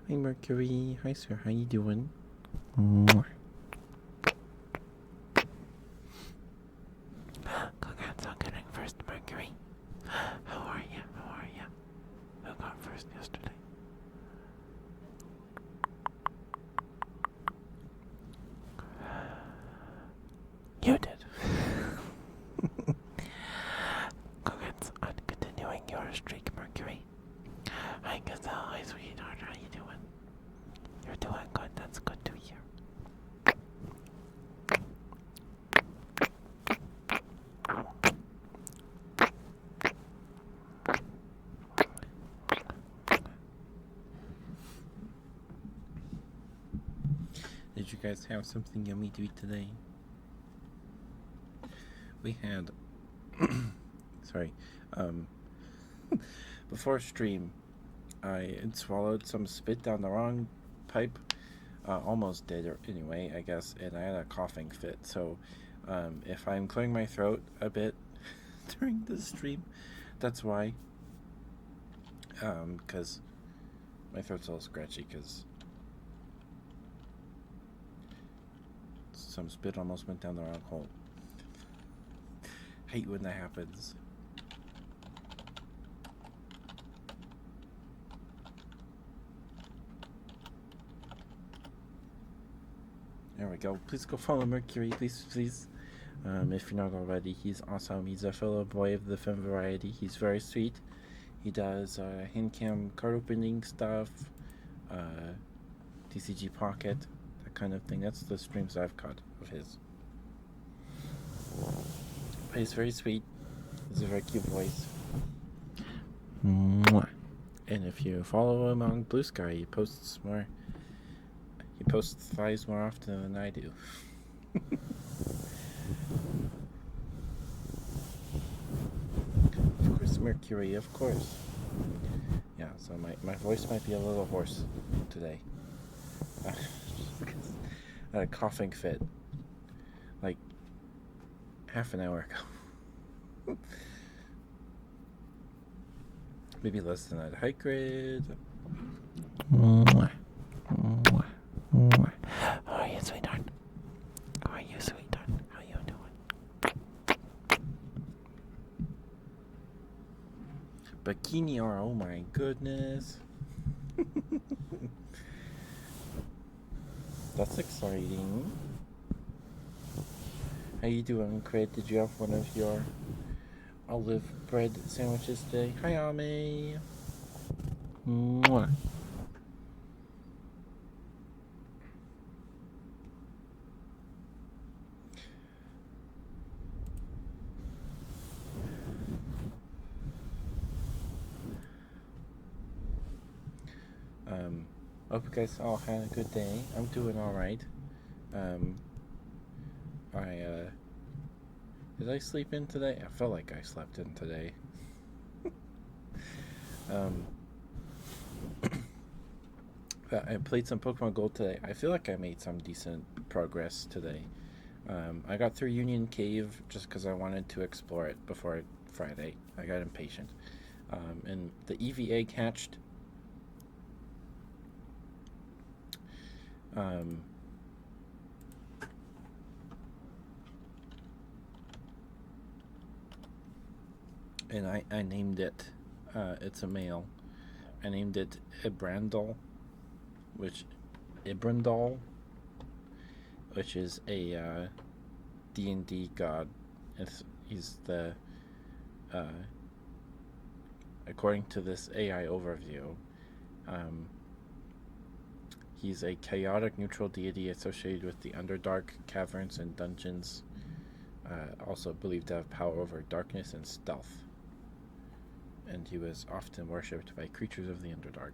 Hi, Mercury. Hi, sir. How you doing? Mwah. Congrats on getting first, Mercury. How are you? How are you? Who got first yesterday? You did. Congrats on continuing your streak, Mercury. Hi, Gazelle. Hi, sweetheart. How you doing? You're doing good. That's good to hear. Did you guys have something yummy to eat today? We had sorry, before stream, I had swallowed some spit down the wrong pipe. Almost did, anyway, I guess, and I had a coughing fit. So, if I'm clearing my throat a bit during the stream, that's why. Because my throat's a little scratchy because some spit almost went down the wrong hole. Hate when that happens. There we go. Please go follow Mercury, please. If you're not already, he's awesome. He's a fellow boy of the femme variety. He's very sweet. He does hand cam card opening stuff, TCG Pocket, that kind of thing. That's the streams I've caught of his. But he's very sweet. He's a very cute voice. Mwah. And if you follow him on Blue Sky, he posts more. He posts thighs more often than I do. Of course, Mercury, of course. Yeah, so my voice might be a little hoarse today. I had a coughing fit like half an hour ago. Maybe less than that. Hi, Grid. Mwah. Mwah. Mwah. How are you, sweetheart? How are you, sweetheart? How you doing? Bikini or oh my goodness. That's exciting. How you doing, Craig? Did you have one of your olive bread sandwiches today? Hi, Ame. Mwah. Hope you guys all had a good day. I'm doing all right. Did I sleep in today? I felt like I slept in today. I played some Pokemon Gold today. I feel like I made some decent progress today. I got through Union Cave just because I wanted to explore it before Friday. I got impatient. And the Eevee egg hatched. And I named it, it's a male. I named it Ibrandal, which is a D&D god. He's the according to this AI overview, he's a chaotic neutral deity associated with the Underdark caverns and dungeons, also believed to have power over darkness and stealth. And he was often worshipped by creatures of the Underdark.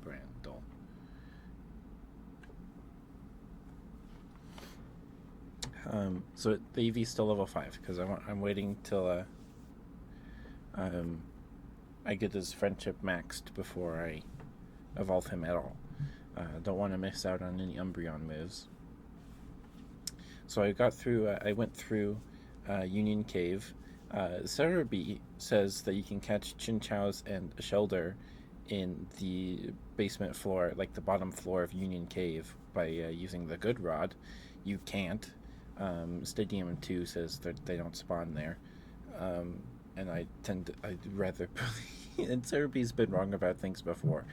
Brandel. So the EV's still level 5 because I'm waiting till I get his friendship maxed before I evolve him at all. Don't want to miss out on any Umbreon moves. So I went through Union Cave. Sarah B says that you can catch chinchows and shelder in the basement floor, like the bottom floor of Union Cave, by using the good rod. You can't. Stadium 2 says that they don't spawn there. And I'd rather and Sarah B's been wrong about things before.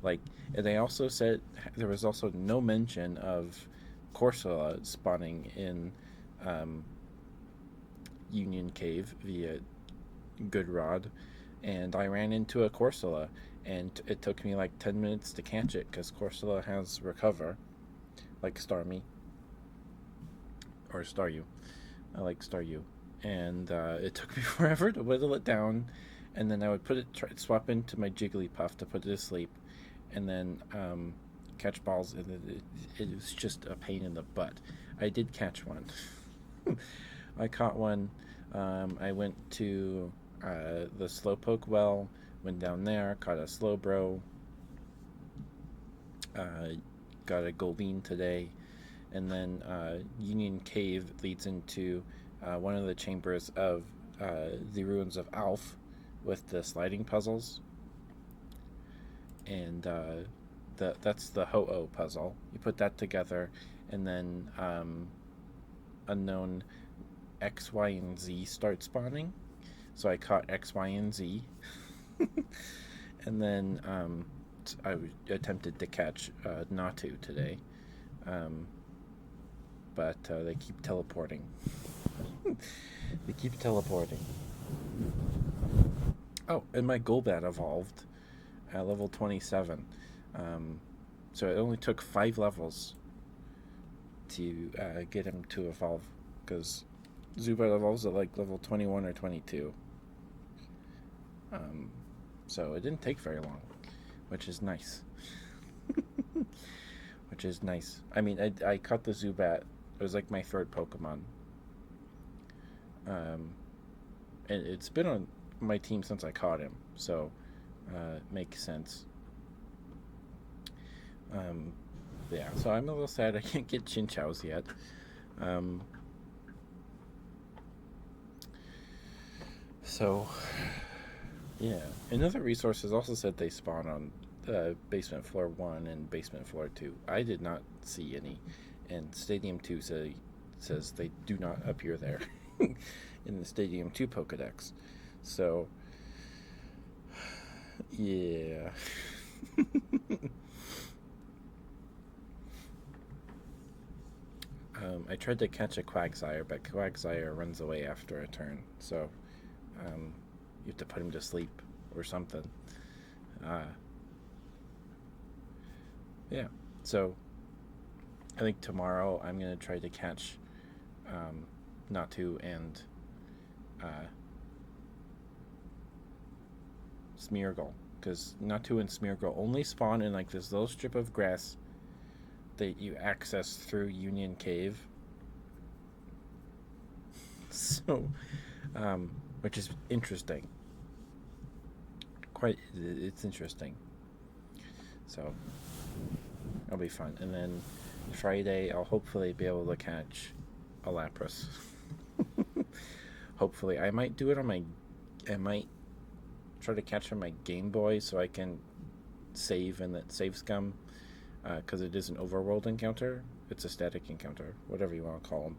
Like, and they also said there was also no mention of Corsola spawning in um, Union Cave via Good Rod, and I ran into a Corsola, and it took me like 10 minutes to catch it because Corsola has Recover, like Starmie, or Staryu. I like Staryu. And it took me forever to whittle it down, and then I would swap into my Jigglypuff to put it to sleep, and then catch balls, and it was just a pain in the butt. I did catch one. I caught one. I went to the Slowpoke well, went down there, caught a Slowbro, got a Goldeen today, and then Union Cave leads into one of the chambers of the ruins of Alf with the sliding puzzles, and that's the Ho-Oh puzzle. You put that together, and then unknown X, Y, and Z start spawning. So I caught X, Y, and Z, and then I attempted to catch Natu today, but they keep teleporting. They keep teleporting. Oh, and my Golbat evolved at level 27. So it only took 5 levels to get him to evolve, because Zubat evolves at like level 21 or 22. So it didn't take very long, which is nice. Which is nice. I mean, I caught the Zubat. It was like my 3rd Pokemon. And it's been on my team since I caught him, so it makes sense. Yeah, so I'm a little sad I can't get Chinchows yet. So, yeah. And other resources also said they spawn on basement floor 1 and basement floor 2. I did not see any, and Stadium 2 says they do not appear there in the Stadium 2 Pokedex. So, yeah. I tried to catch a Quagsire, but Quagsire runs away after a turn, so you have to put him to sleep or something. Yeah, so I think tomorrow I'm going to try to catch Natu and Smeargle, because Natu and Smeargle only spawn in like this little strip of grass that you access through Union Cave. So, which is interesting. It's interesting. So, it'll be fun. And then Friday, I'll hopefully be able to catch a Lapras. Hopefully. I might try to catch on my Game Boy so I can save in that save scum, because it is an overworld encounter. It's a static encounter, whatever you want to call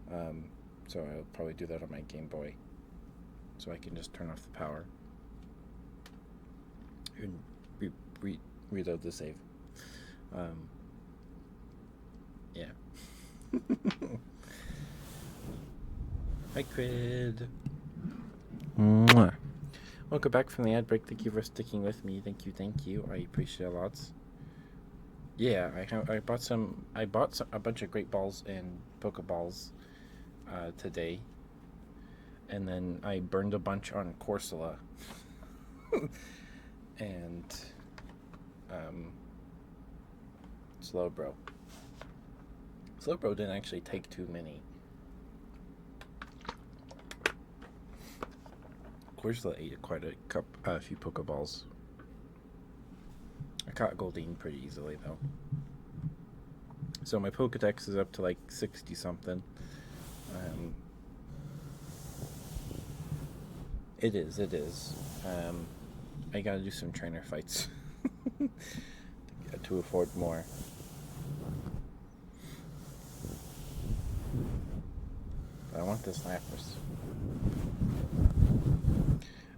them. So I'll probably do that on my Game Boy, so I can just turn off the power and reload the save. Yeah. Hi, Crid. Mwah. Welcome back from the ad break. Thank you for sticking with me. Thank you. I appreciate it lots. Yeah, I bought a bunch of Great Balls and Pokeballs today, and then I burned a bunch on Corsola. And Slowbro. Slowbro didn't actually take too many. Corsola ate a few Pokeballs. I caught Goldeen pretty easily though. So my Pokedex is up to like 60 something. Um, it is. I gotta do some trainer fights to afford more. I want this Lapras.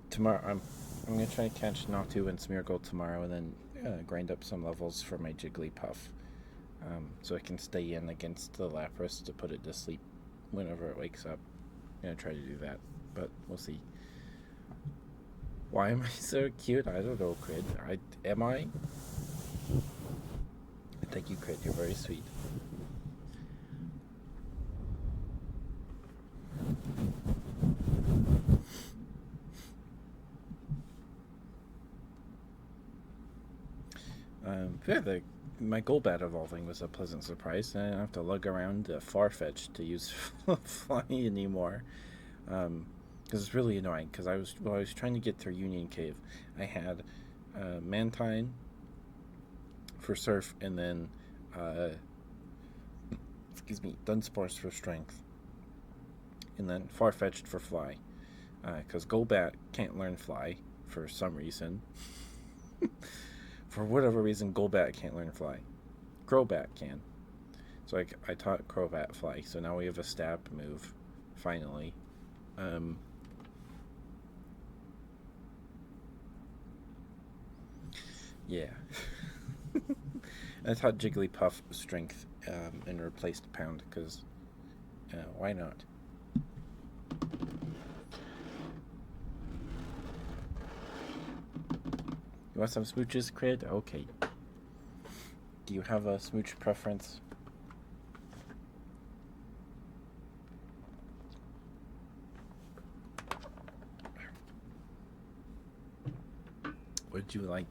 Tomorrow, I'm gonna try to catch Natu and Smeargle tomorrow, and then grind up some levels for my Jigglypuff, so I can stay in against the Lapras to put it to sleep whenever it wakes up. I'm gonna try to do that, but we'll see. Why am I so cute? I don't know, Crid. Am I? Thank you, Crid. You're very sweet. Yeah, my Golbat evolving was a pleasant surprise. I don't have to lug around Farfetch to use Fly anymore. Because it's really annoying. Because I was trying to get through Union Cave. I had Mantine for Surf, and then Dunsparce for Strength, and then Farfetched for Fly. Because Golbat can't learn Fly for some reason. For whatever reason, Golbat can't learn Fly. Crobat can. So I taught Crobat Fly. So now we have a stab move, finally. Yeah. I taught Jigglypuff Strength and replaced Pound because why not? You want some smooches, Crid? Okay. Do you have a smooch preference? Would you like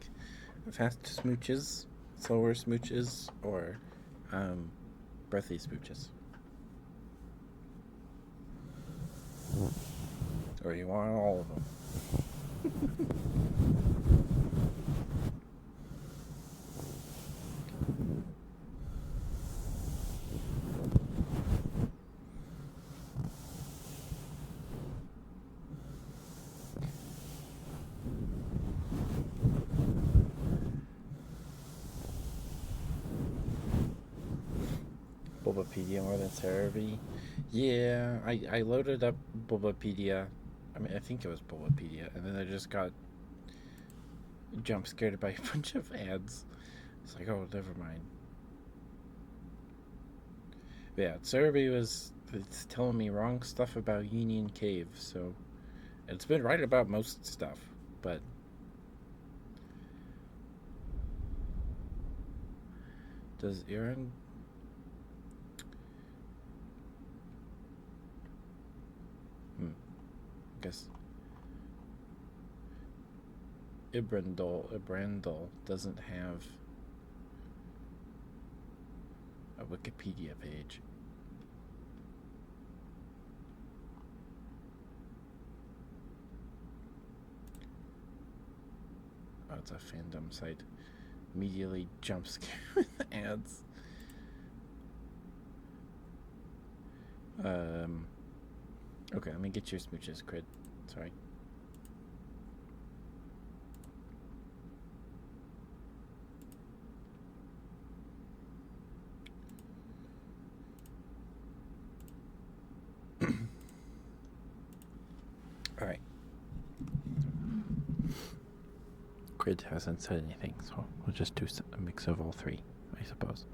fast smooches, slower smooches, or breathy smooches? Or you want all of them? Bulbapedia more than Cerebi? Yeah, I loaded up Bulbapedia. I think it was Bulbapedia, and then I just got jump scared by a bunch of ads. It's like, oh, never mind. But yeah, Cerebi it's telling me wrong stuff about Union Cave, so it's been right about most stuff, but does Aaron guess Ibrandol doesn't have a Wikipedia page. Oh, it's a fandom site. Immediately jump scare with ads. Okay, let me get your smooches, Crid. Sorry. Alright. Crid hasn't said anything, so we'll just do a mix of all three, I suppose.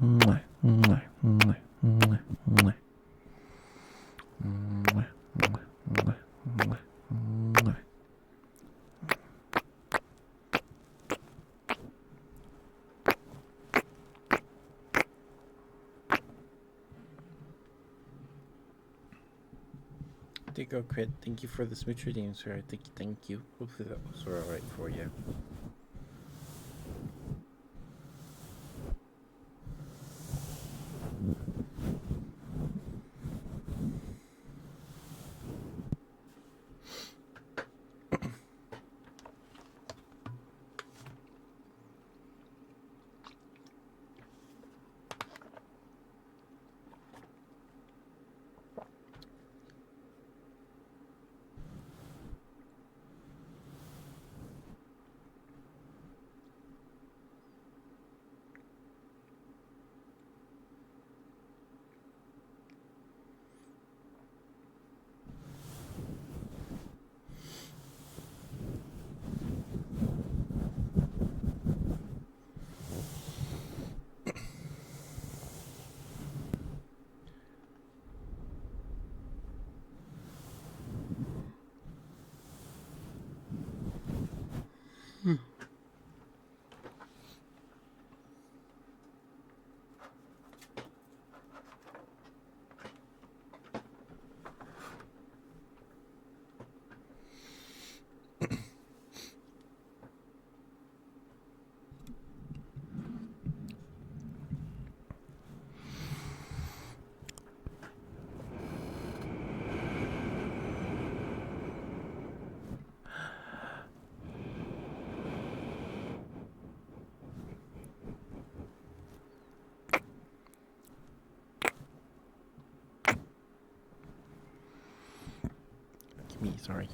Mwah, mwah, mwah, mwah, mwah. Mwah, mwah, mwah, mwah, mwah. There you go, Crit. Thank you for the smooch reading, sir. Thank you. Hopefully that was alright for you. Me, sorry.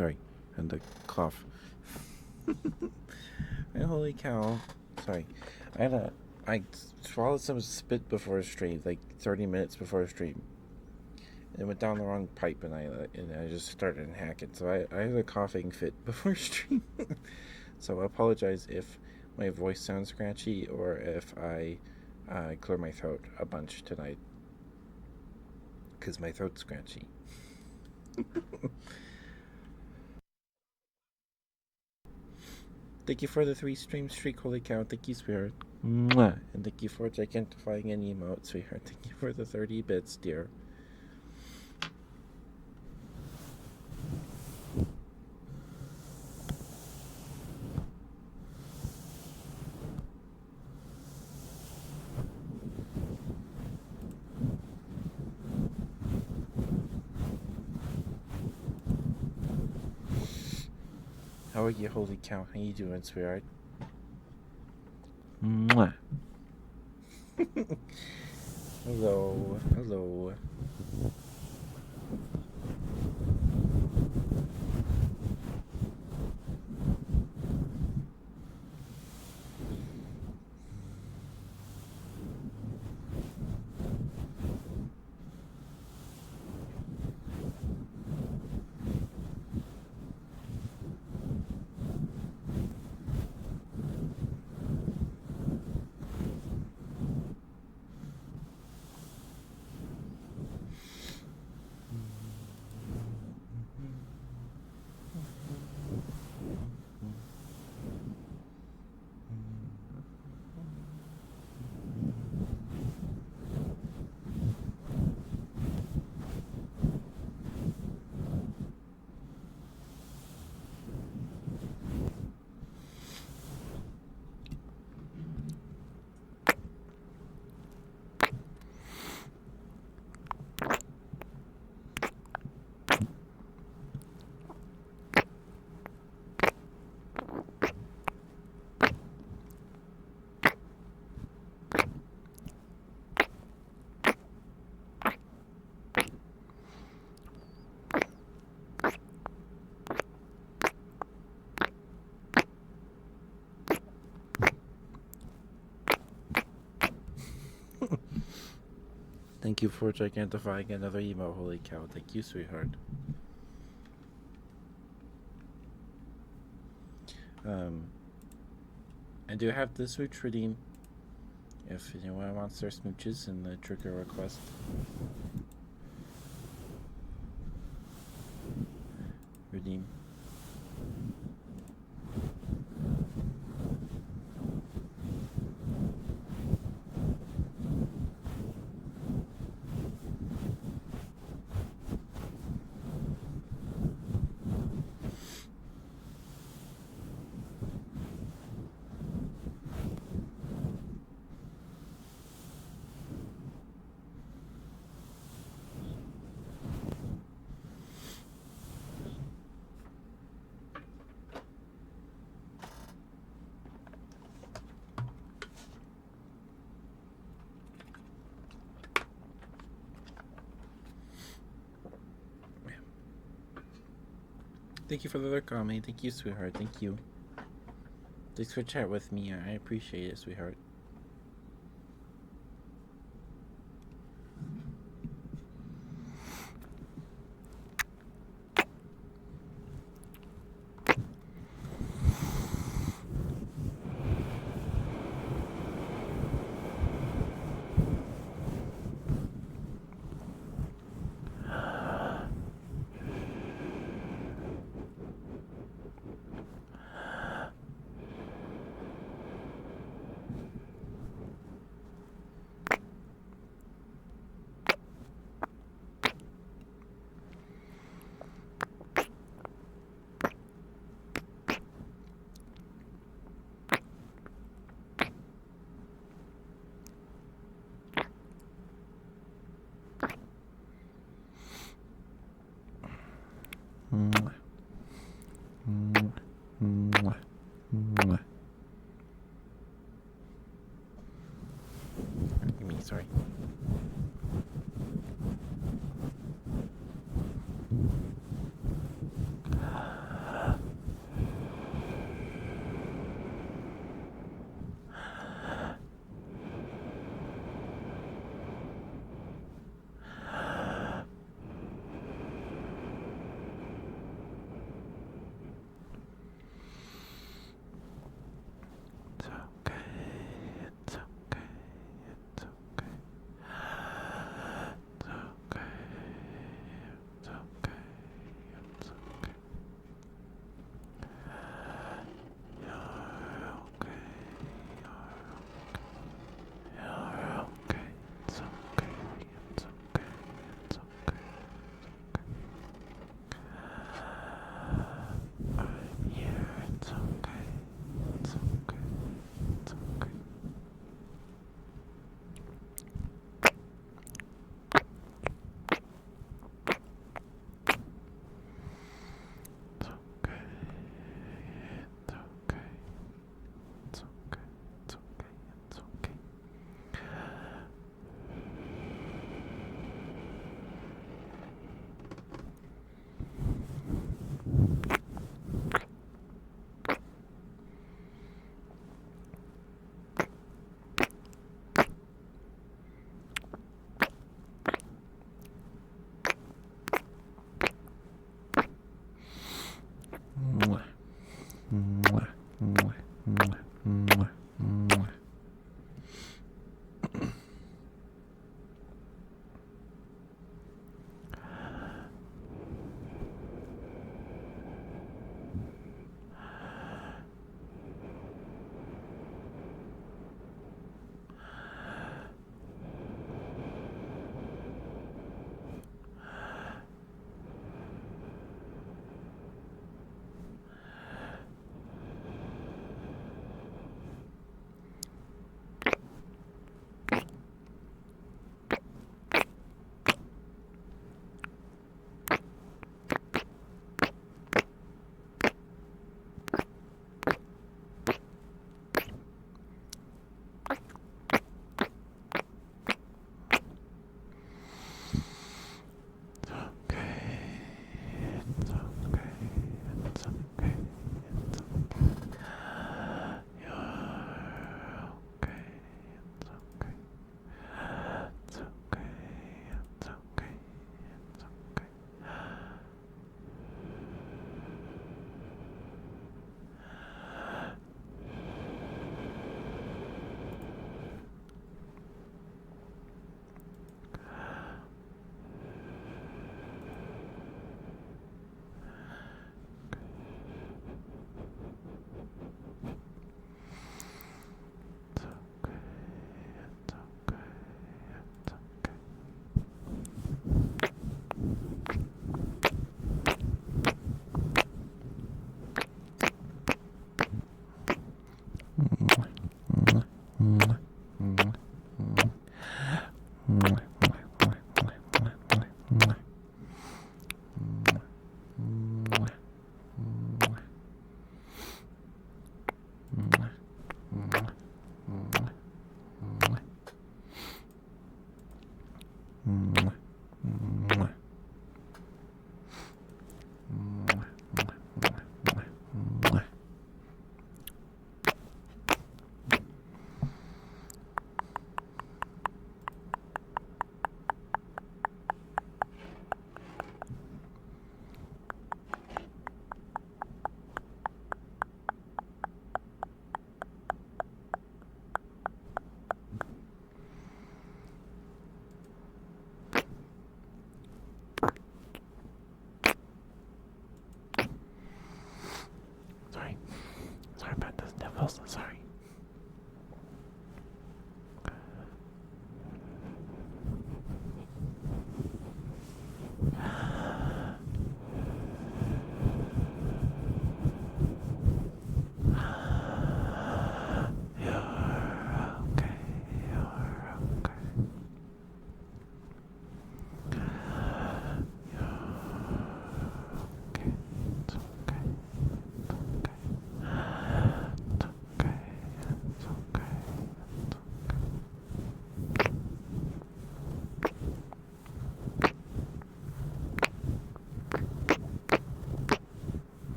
Sorry, and the cough. And holy cow! Sorry, I swallowed some spit before a stream, like 30 minutes before a stream. It went down the wrong pipe, and I just started hacking. So I had a coughing fit before stream. So I apologize if my voice sounds scratchy or if I clear my throat a bunch tonight, because my throat's scratchy. Thank you for the 3 stream streak, holy cow. Thank you, sweetheart. Mwah. And thank you for gigantifying an emote, sweetheart. Thank you for the 30 bits, dear. How are you, holy cow? How you doing, sweetheart? Mwah. Hello, hello. Thank you for gigantifying another emo, holy cow. Thank you, sweetheart. I do have the switch redeem if anyone wants their smooches in the trigger request. Redeem. Thank you for the other comment. Thank you, sweetheart. Thank you. Thanks for chat with me. I appreciate it, sweetheart.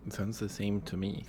It sounds the same to me.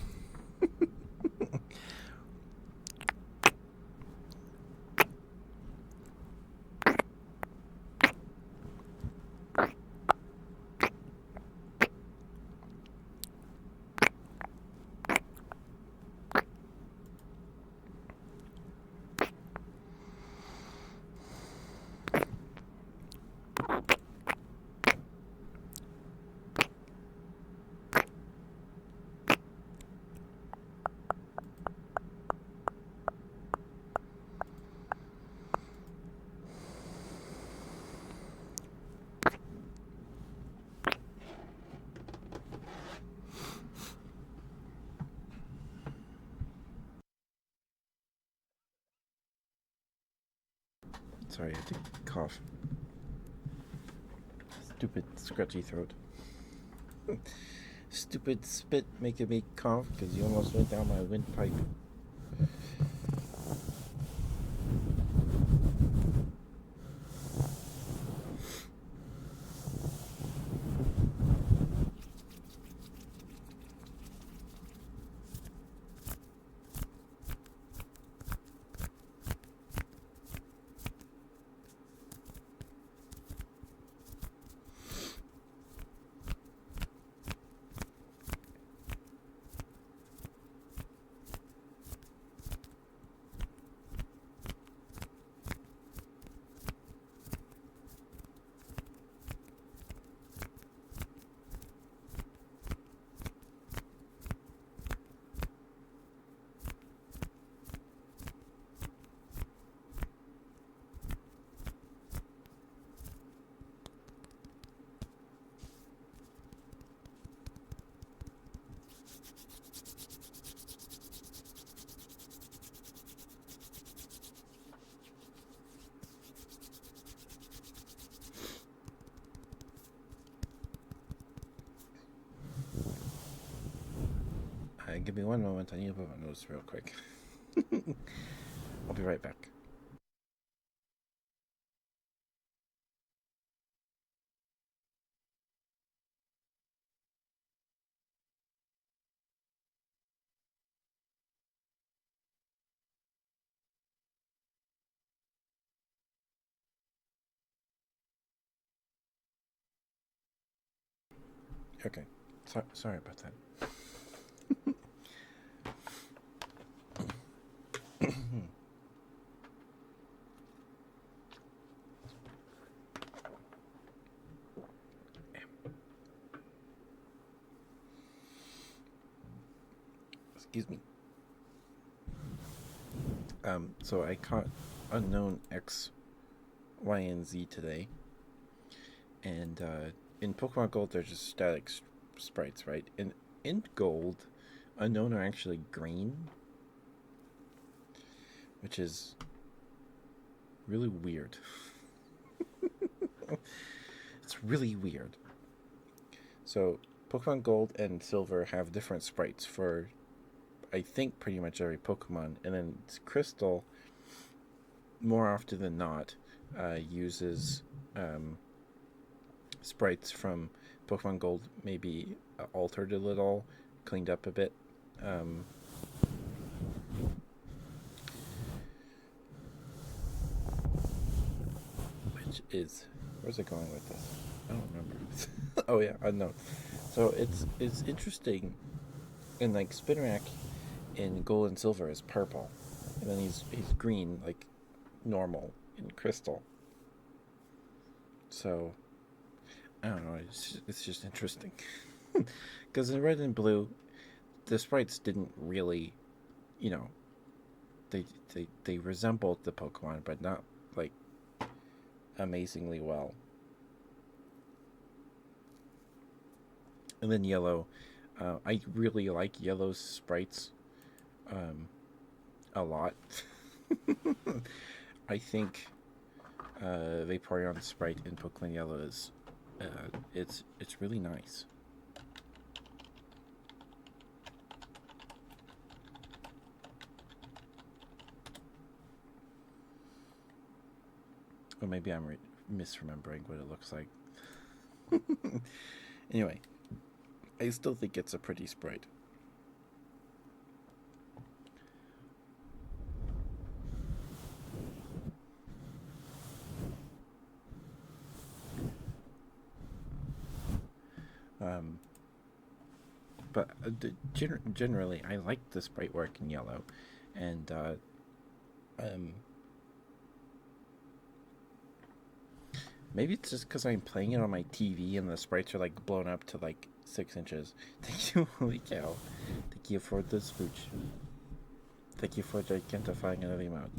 Sorry, I had to cough. Stupid scratchy throat. Stupid spit making me cough because you almost went down my windpipe. Give me one moment. I need to put my nose real quick. I'll be right back. Okay. Sorry about that. Excuse me. So I caught unknown X, Y, and Z today, and in Pokemon Gold they're just static sprites, right? And in Gold, unknown are actually green, which is really weird. It's really weird. So Pokemon Gold and Silver have different sprites for, I think, pretty much every Pokemon, and then Crystal, more often than not, uses sprites from Pokemon Gold, maybe altered a little, cleaned up a bit. Which is, where's it going with this? I don't remember. Oh yeah, unknown. So it's interesting. And like Spinarak in Gold and Silver is purple, and then he's green like normal in Crystal. So I don't know. It's just interesting because in Red and Blue, the sprites didn't really, you know, they resembled the Pokemon, but not like amazingly well. And then Yellow, I really like Yellow's sprites um, a lot. I think Vaporeon sprite in Pokemon Yellow is it's really nice. Or maybe I'm misremembering what it looks like. Anyway, I still think it's a pretty sprite. Um, but generally, I like the sprite work in yellow, and um, maybe it's just because I'm playing it on my TV and the sprites are like blown up to like 6 inches. Thank you, holy cow! Thank you for the smooch. Thank you for gigantifying another amount.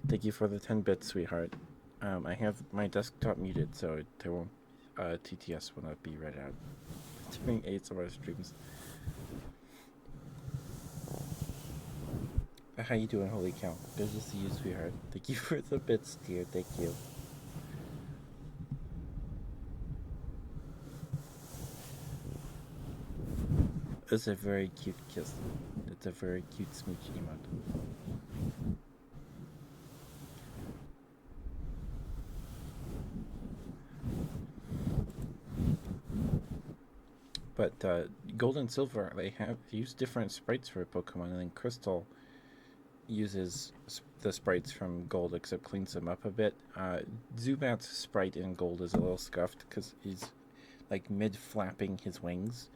Thank you for the 10 bits, sweetheart. I have my desktop muted, so there won't TTS will not be read out during ASMR streams. How you doing, holy cow? Good to see you, sweetheart. Thank you for the bits, dear. Thank you. It's a very cute kiss. It's a very cute smooch emote. But Gold and Silver, they have used different sprites for Pokemon, and then Crystal uses the sprites from Gold, except cleans them up a bit. Zubat's sprite in Gold is a little scuffed because he's like mid flapping his wings,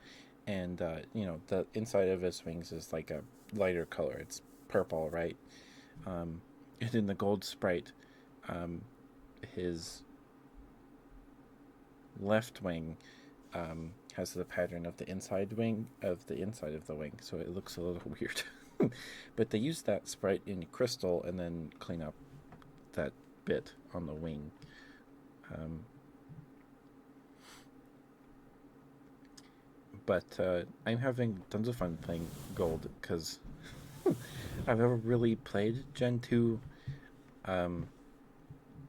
and the inside of his wings is like a lighter color. It's purple, right? And in the Gold sprite, his left wing has the pattern of the inside wing of the inside of the wing, so it looks a little weird. But they use that sprite in Crystal and then clean up that bit on the wing. But I'm having tons of fun playing Gold because I've never really played Gen 2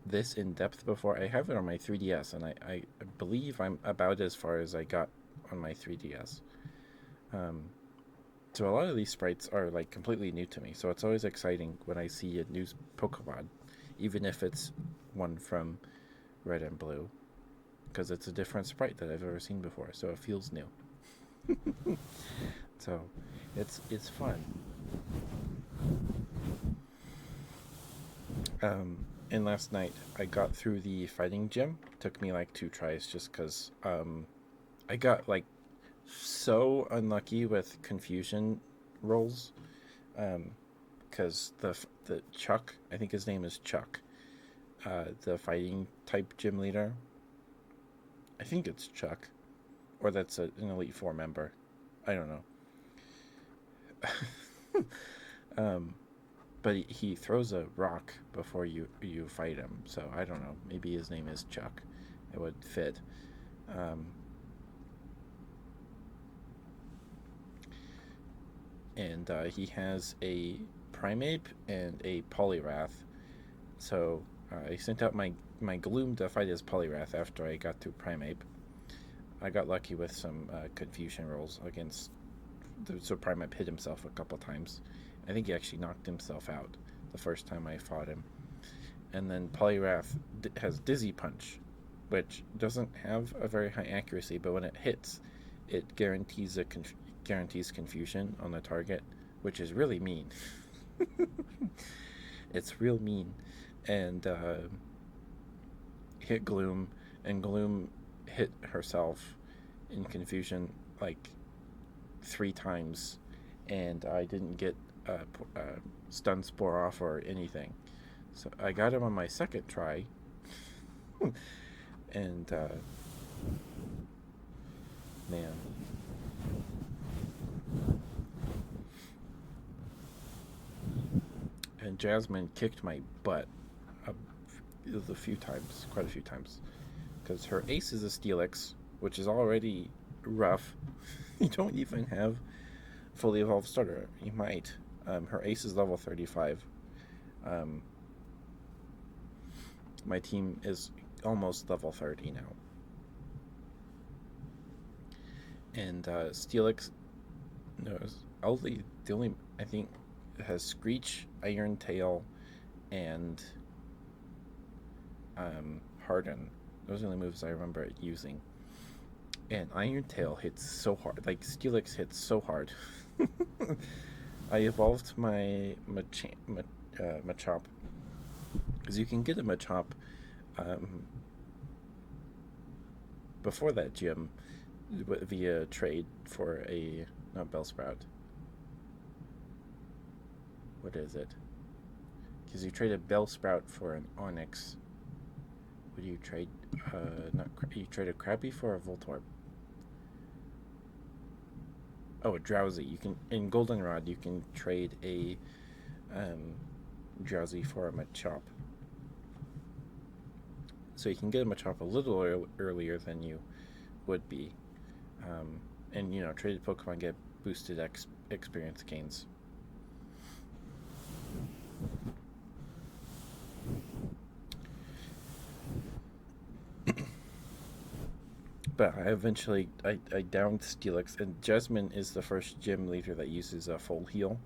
this in depth before. I have it on my 3DS, and I believe I'm about as far as I got on my 3DS. So a lot of these sprites are like completely new to me, so it's always exciting when I see a new Pokemon, even if it's one from Red and Blue, because it's a different sprite that I've ever seen before, so it feels new. So it's fun. And last night I got through the fighting gym. Took me like 2 tries just because I got like so unlucky with confusion rolls. Because the Chuck, I think his name is Chuck, the fighting type gym leader. I think it's Chuck, or that's an Elite Four member. I don't know. But he throws a rock before you fight him, so I don't know. Maybe his name is Chuck. It would fit. And he has a Primeape and a Poliwrath. So I sent out my Gloom to fight his Poliwrath after I got to Primeape. I got lucky with some confusion rolls against. So Primeape hit himself a couple times. I think he actually knocked himself out the first time I fought him. And then Poliwrath has Dizzy Punch, which doesn't have a very high accuracy, but when it hits, it guarantees confusion on the target, which is really mean. It's real mean. And hit Gloom, and Gloom hit herself in confusion like 3 times, and I didn't get stun spore off or anything. So I got him on my second try, and man, and Jasmine kicked my butt a few times, quite a few times, because her ace is a Steelix, which is already rough. You don't even have fully evolved starter. You might. Her ace is level 35. My team is almost level 30 now. And Steelix knows the only I think has Screech, Iron Tail, and Harden. Those are the only moves I remember using. And Iron Tail hits so hard. Like, Steelix hits so hard. I evolved my Machop. Because you can get a Machop um, before that gym via trade for a. Not Bellsprout. What is it? Because you trade a Bellsprout for an Onyx. What do you trade? Not you trade a Krabby for a Voltorb. Oh, a Drowsy. You can in Goldenrod you can trade a um, Drowsy for a Machop. So you can get a Machop a little earlier than you would be, and traded Pokemon get boosted experience gains. But I downed Steelix, and Jasmine is the first gym leader that uses a full heal.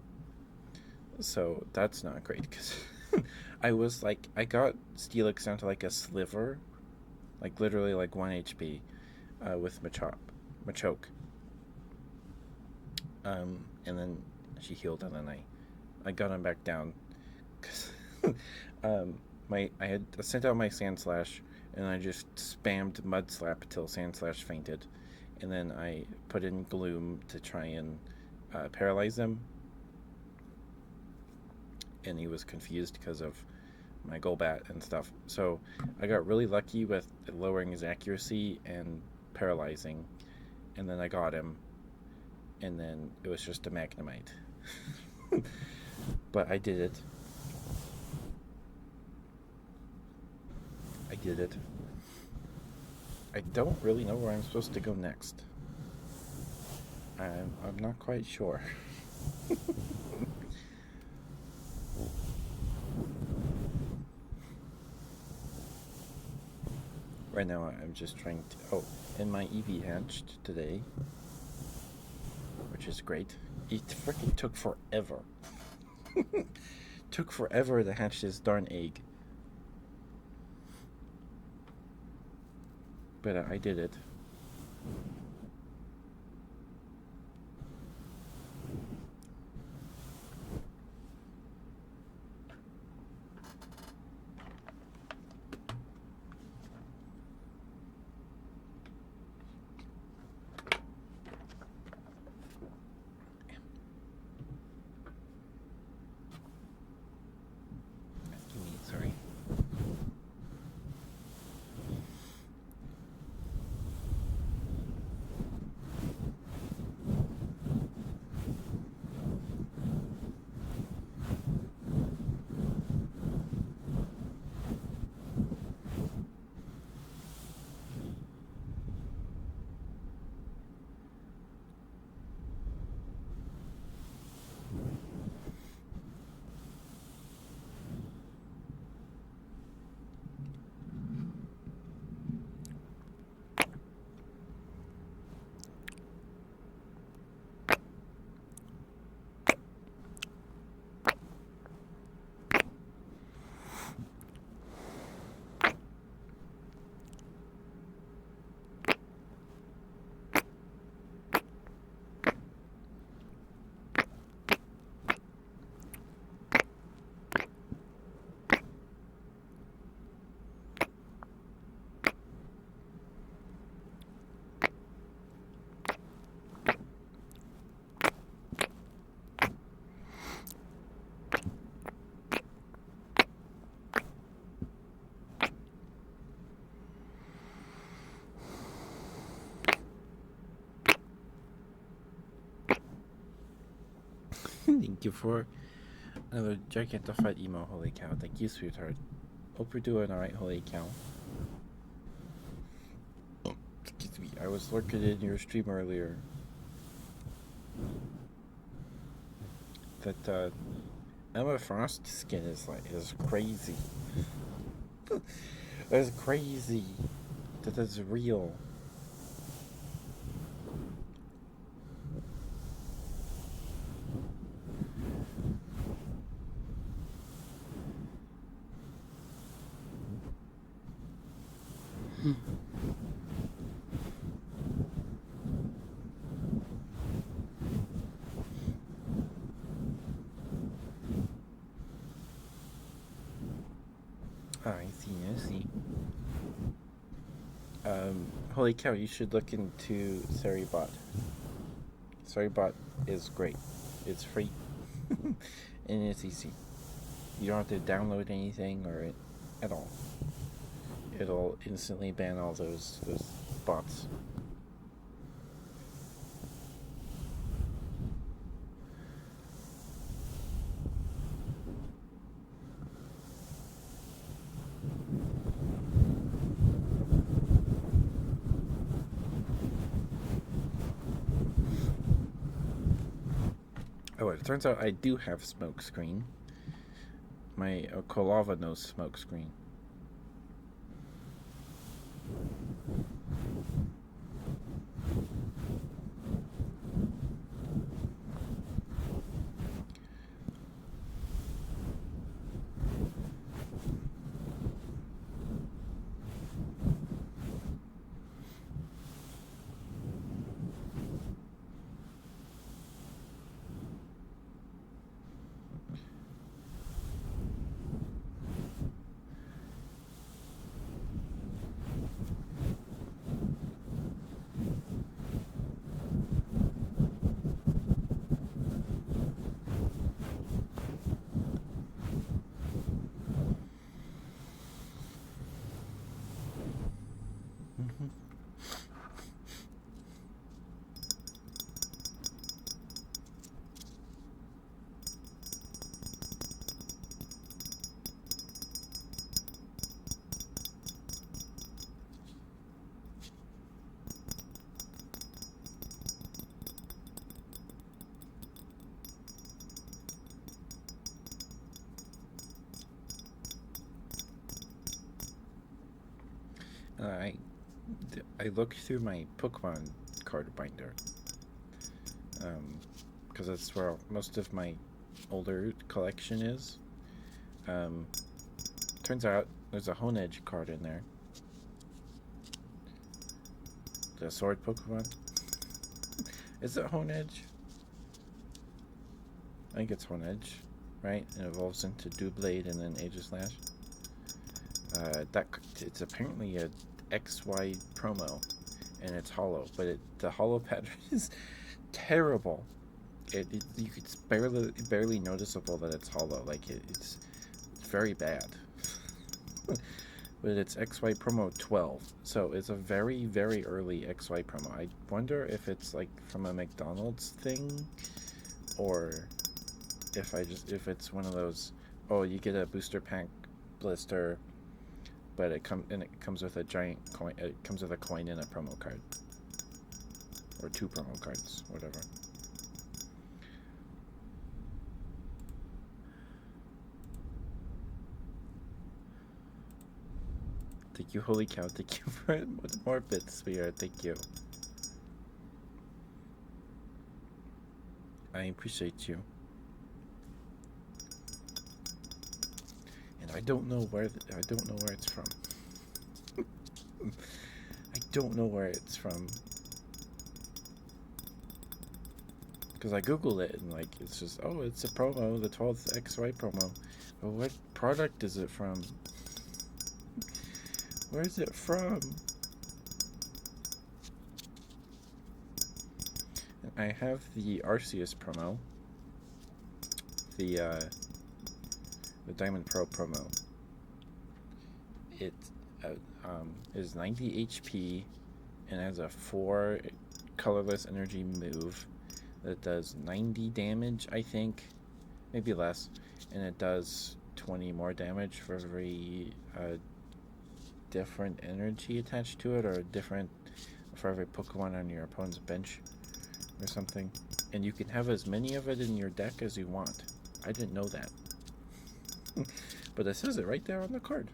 So that's not great because I got Steelix down to like a sliver, like literally like 1 HP with Machoke. And then she healed, and then I got him back down because I had sent out my Sand Slash, and I just spammed Mud Slap till Sand Slash fainted, and then I put in Gloom to try and paralyze him, and he was confused because of my Golbat and stuff. So I got really lucky with lowering his accuracy and paralyzing, and then I got him, and then it was just a Magnemite. But I did it. I don't really know where I'm supposed to go next. I'm not quite sure. Right now I'm just trying to... Oh, and my Eevee hatched today, which is great. It freaking took forever. Took forever to hatch this darn egg. But I did it. Sorry. Thank you for another Gigantified emo, holy cow. Thank you, sweetheart. Hope you're doing alright, holy cow. Excuse me, I was lurking in your stream earlier. That Emma Frost skin is crazy. It's crazy that is real. I see, I see. Holy cow, you should look into Seribot. Seribot is great. It's free. And it's easy. You don't have to download anything or it at all. It'll instantly ban all those bots. Oh, it turns out I do have smokescreen. My Kolava knows smokescreen. Mm-hmm. I I looked through my Pokemon card binder, because that's where most of my older collection is. Um, Turns out there's a Honedge card in there. The sword Pokemon. Is it Honedge? I think it's Honedge, right? It evolves into Doublade and then Aegislash. It's apparently a XY promo, and it's hollow, but the hollow pattern is terrible. It's barely noticeable that it's hollow. Like it's very bad. But it's XY promo 12, so it's a very early XY promo. I wonder if it's like from a McDonald's thing, or if it's one of those. Oh, you get a booster pack blister, but it comes with a giant coin. It comes with a coin and a promo card, or 2 promo cards, whatever. Thank you, holy cow! Thank you for more bits, sweetheart. Thank you. I appreciate you. And I don't know where it's from. I don't know where it's from. Because I googled it and like it's just it's a promo, the 12th XY promo. But what product is it from? Where is it from? I have the Arceus promo, the Diamond Pro promo. It is 90 HP and has a 4 colorless energy move that does 90 damage, I think, maybe less, and it does 20 more damage for every different energy attached to it, or for every Pokemon on your opponent's bench or something. And you can have as many of it in your deck as you want. I didn't know that. But it says it right there on the card.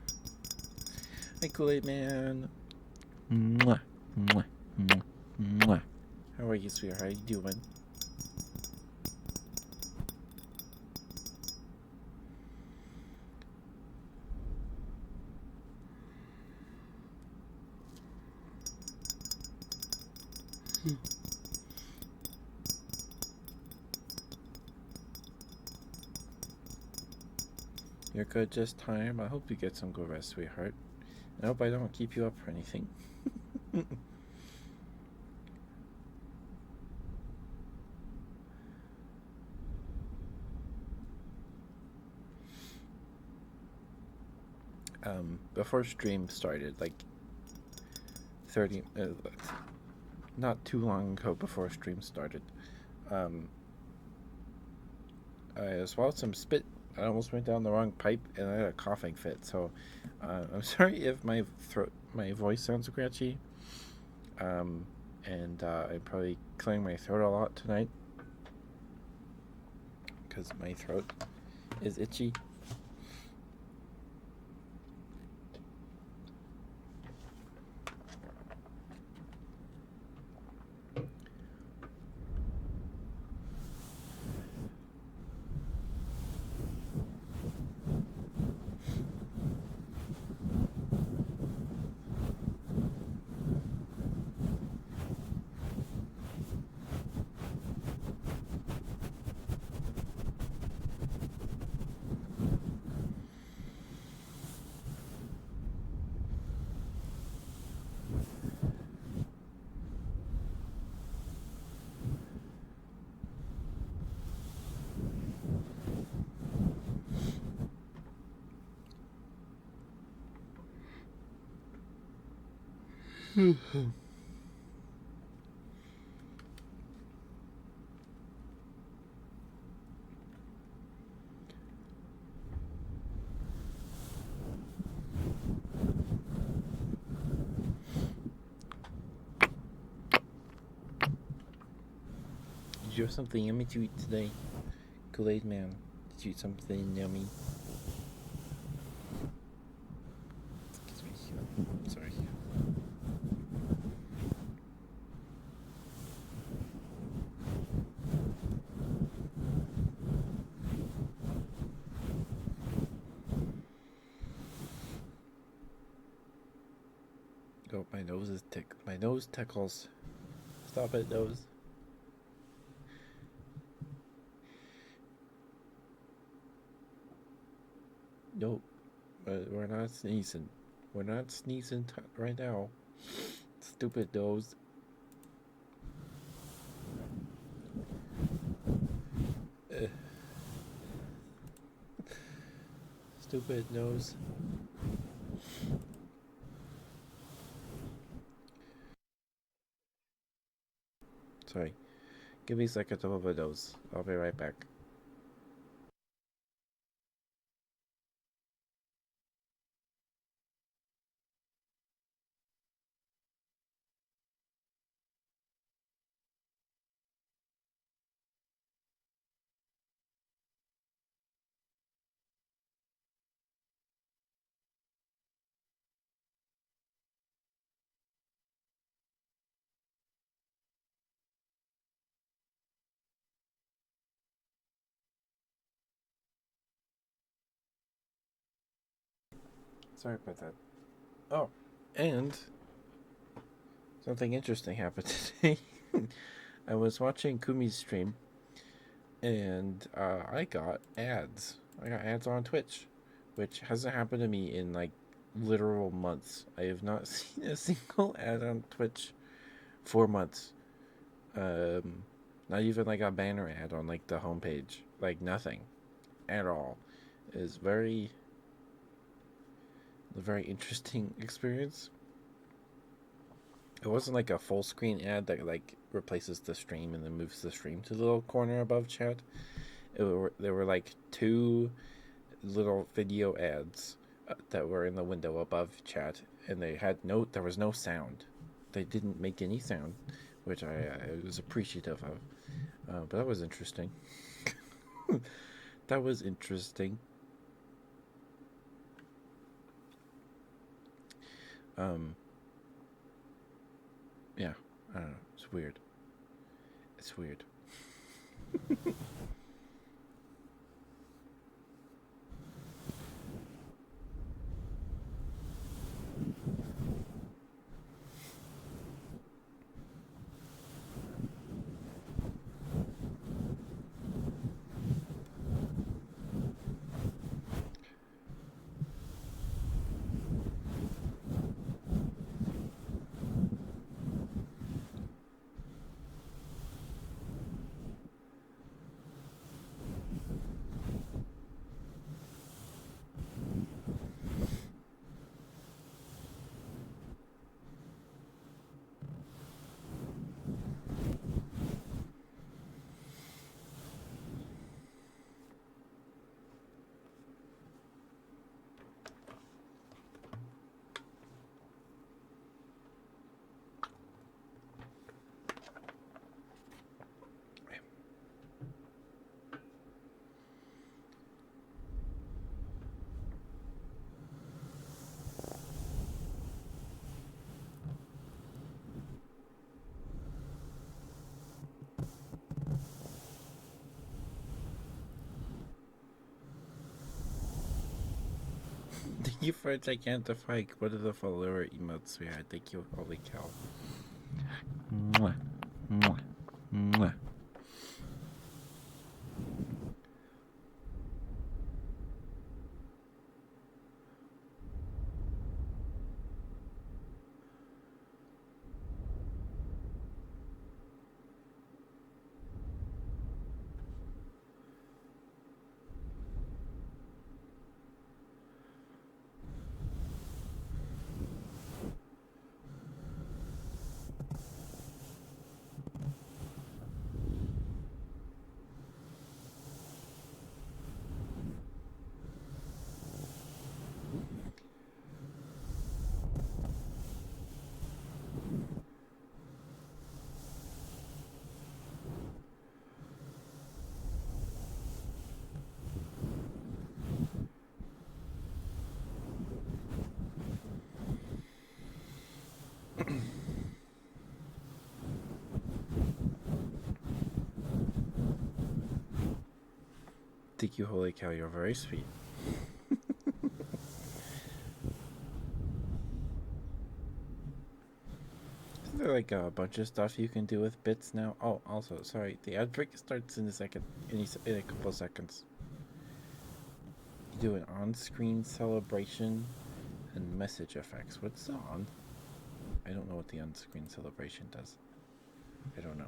Hi, Kool-Aid Man. Mwah, mwah, mwah, mwah. How are you, sweetheart? How you doing? You're good just time. I hope you get some good rest, sweetheart. I hope I don't keep you up or anything. Before stream started, like 30, not too long ago before stream started, um, I swallowed some spit. I almost went down the wrong pipe and I had a coughing fit. So I'm sorry if my voice sounds scratchy. Um, and I'm probably clearing my throat a lot tonight because my throat is itchy. Did you have something yummy to eat today? Kool-Aid Man, did you eat something yummy? Excuse me. Sorry. Oh, my nose is my nose tickles. Stop it, nose. Nope. We're not sneezing. We're not sneezing right now. Stupid nose. Stupid nose. Sorry. Give me a second to overdose. I'll be right back. Sorry about that. Oh, and something interesting happened today. I was watching Kumi's stream, and I got ads. I got ads on Twitch, which hasn't happened to me in like literal months. I have not seen a single ad on Twitch for months. Um, Not even like a banner ad on like the homepage. Like nothing at all. Is a very interesting experience. It wasn't like a full screen ad that like replaces the stream and then moves the stream to the little corner above chat. There were like two little video ads that were in the window above chat, and there was no sound. They didn't make any sound, which I was appreciative of. But that was interesting. That was interesting. Um, yeah, I don't know. It's weird. It's weird. Thank you for Gigantify. What are the follower emotes we had? Thank you, holy cow. Mwah. Mwah. Mwah. Thank you, holy cow. You're very sweet. Isn't there like a bunch of stuff you can do with bits now? Oh, also, sorry, the ad break starts in a second, in a couple of seconds. You do an on-screen celebration and message effects. What's the on? I don't know what the on-screen celebration does. I don't know.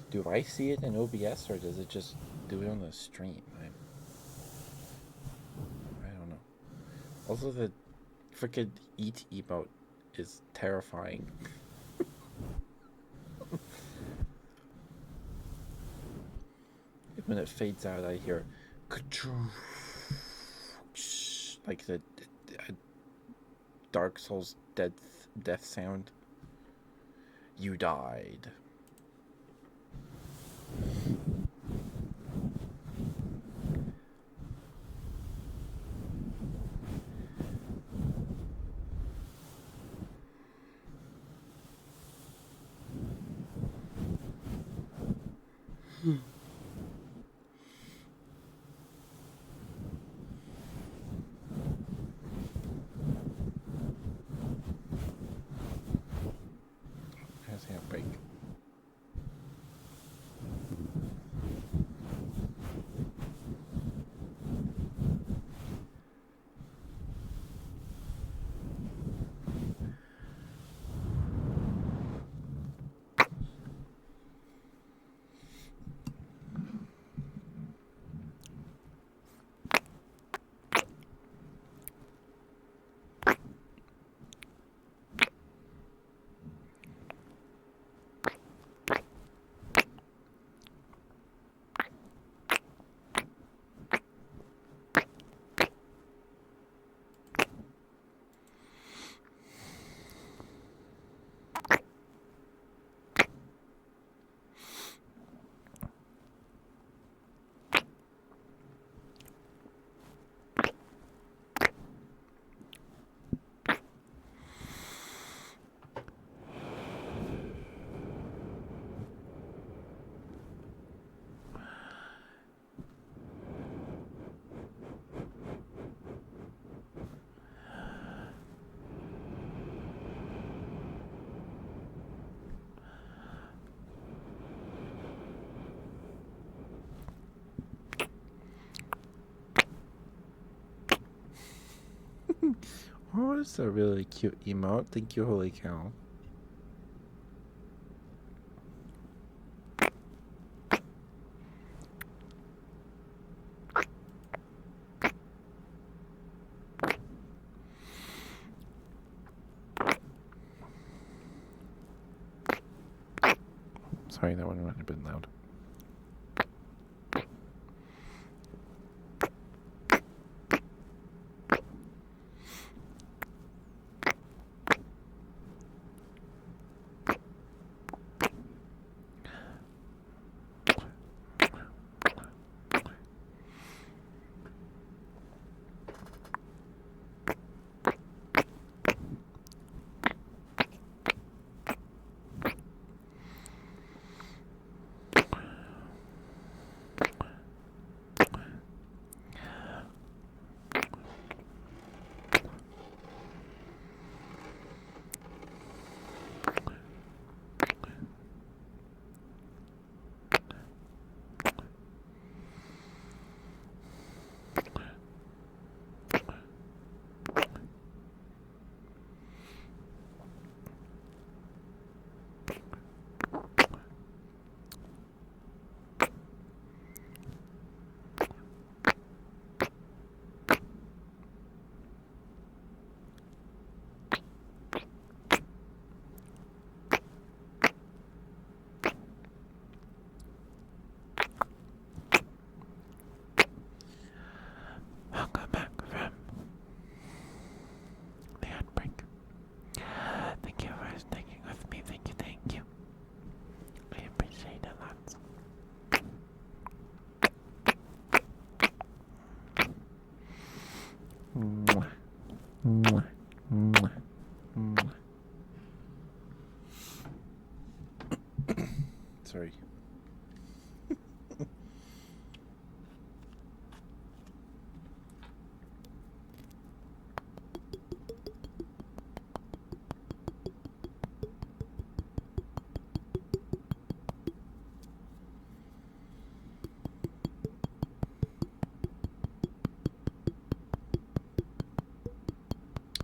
Do I see it in OBS or does it just do it on the stream? I don't know. Also, the freaking eat emote is terrifying. When it fades out, I hear like the Dark Souls death sound. You died. Has a break. Oh, that's a really cute emote. Thank you, holy cow. Sorry, that one might have been loud. Sorry.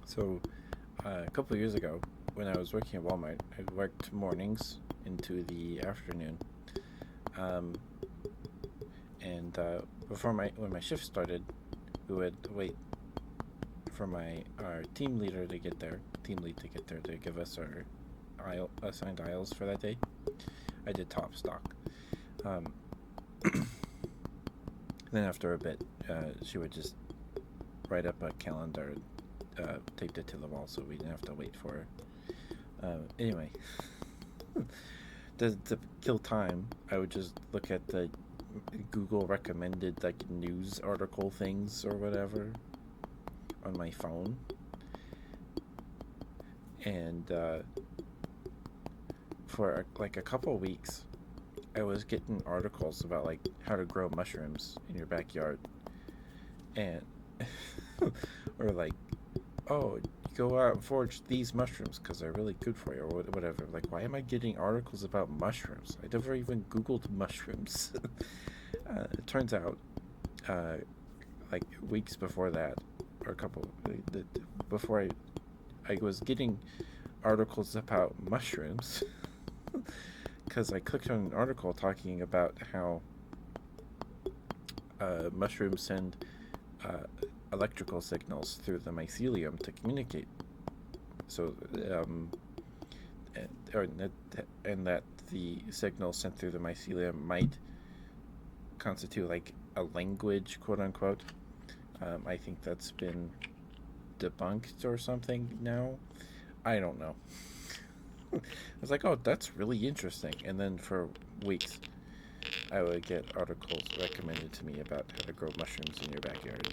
So, a couple of years ago, when I was working at Walmart, I worked mornings into the afternoon. Um, and before when my shift started, we would wait for our team lead to get there to give us our assigned aisles for that day. I did top stock. Um, then after a bit, she would just write up a calendar, taped it to the wall, so we didn't have to wait for her. Anyway, to kill time, I would just look at the Google recommended like news article things or whatever on my phone, and for like a couple of weeks, I was getting articles about like how to grow mushrooms in your backyard, and or like, oh, go out and forage these mushrooms because they're really good for you, or whatever. Like, why am I getting articles about mushrooms? I never even Googled mushrooms. It turns out, like weeks before that, or a couple, before I was getting articles about mushrooms because I clicked on an article talking about how mushrooms send uh, electrical signals through the mycelium to communicate. So, and that the signal sent through the mycelium might constitute like a language, quote unquote. I think that's been debunked or something now. I don't know. I was like, oh, that's really interesting. And then for weeks, I would get articles recommended to me about how to grow mushrooms in your backyard.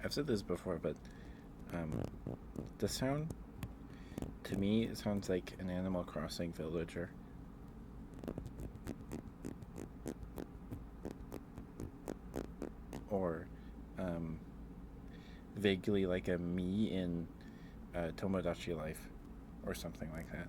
I've said this before, but um, the sound, to me, it sounds like an Animal Crossing villager. or um, vaguely like a me in Tomodachi Life, or something like that.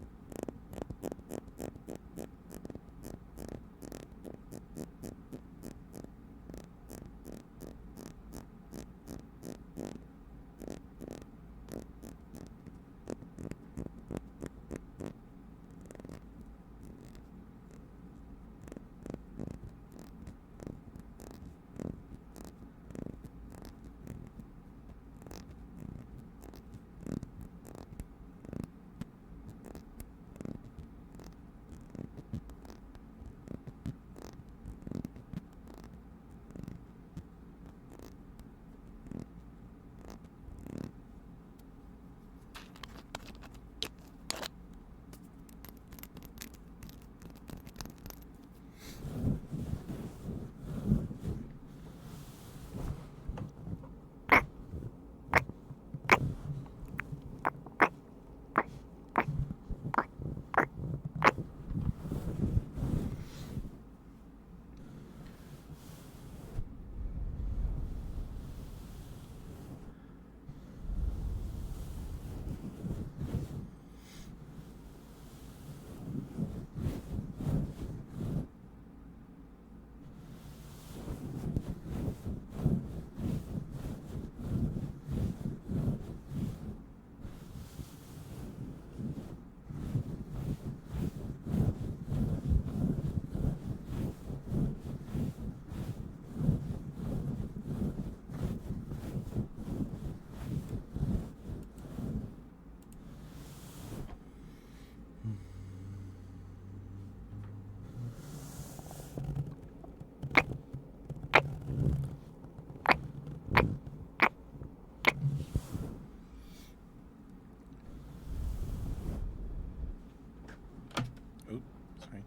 Oops, sorry.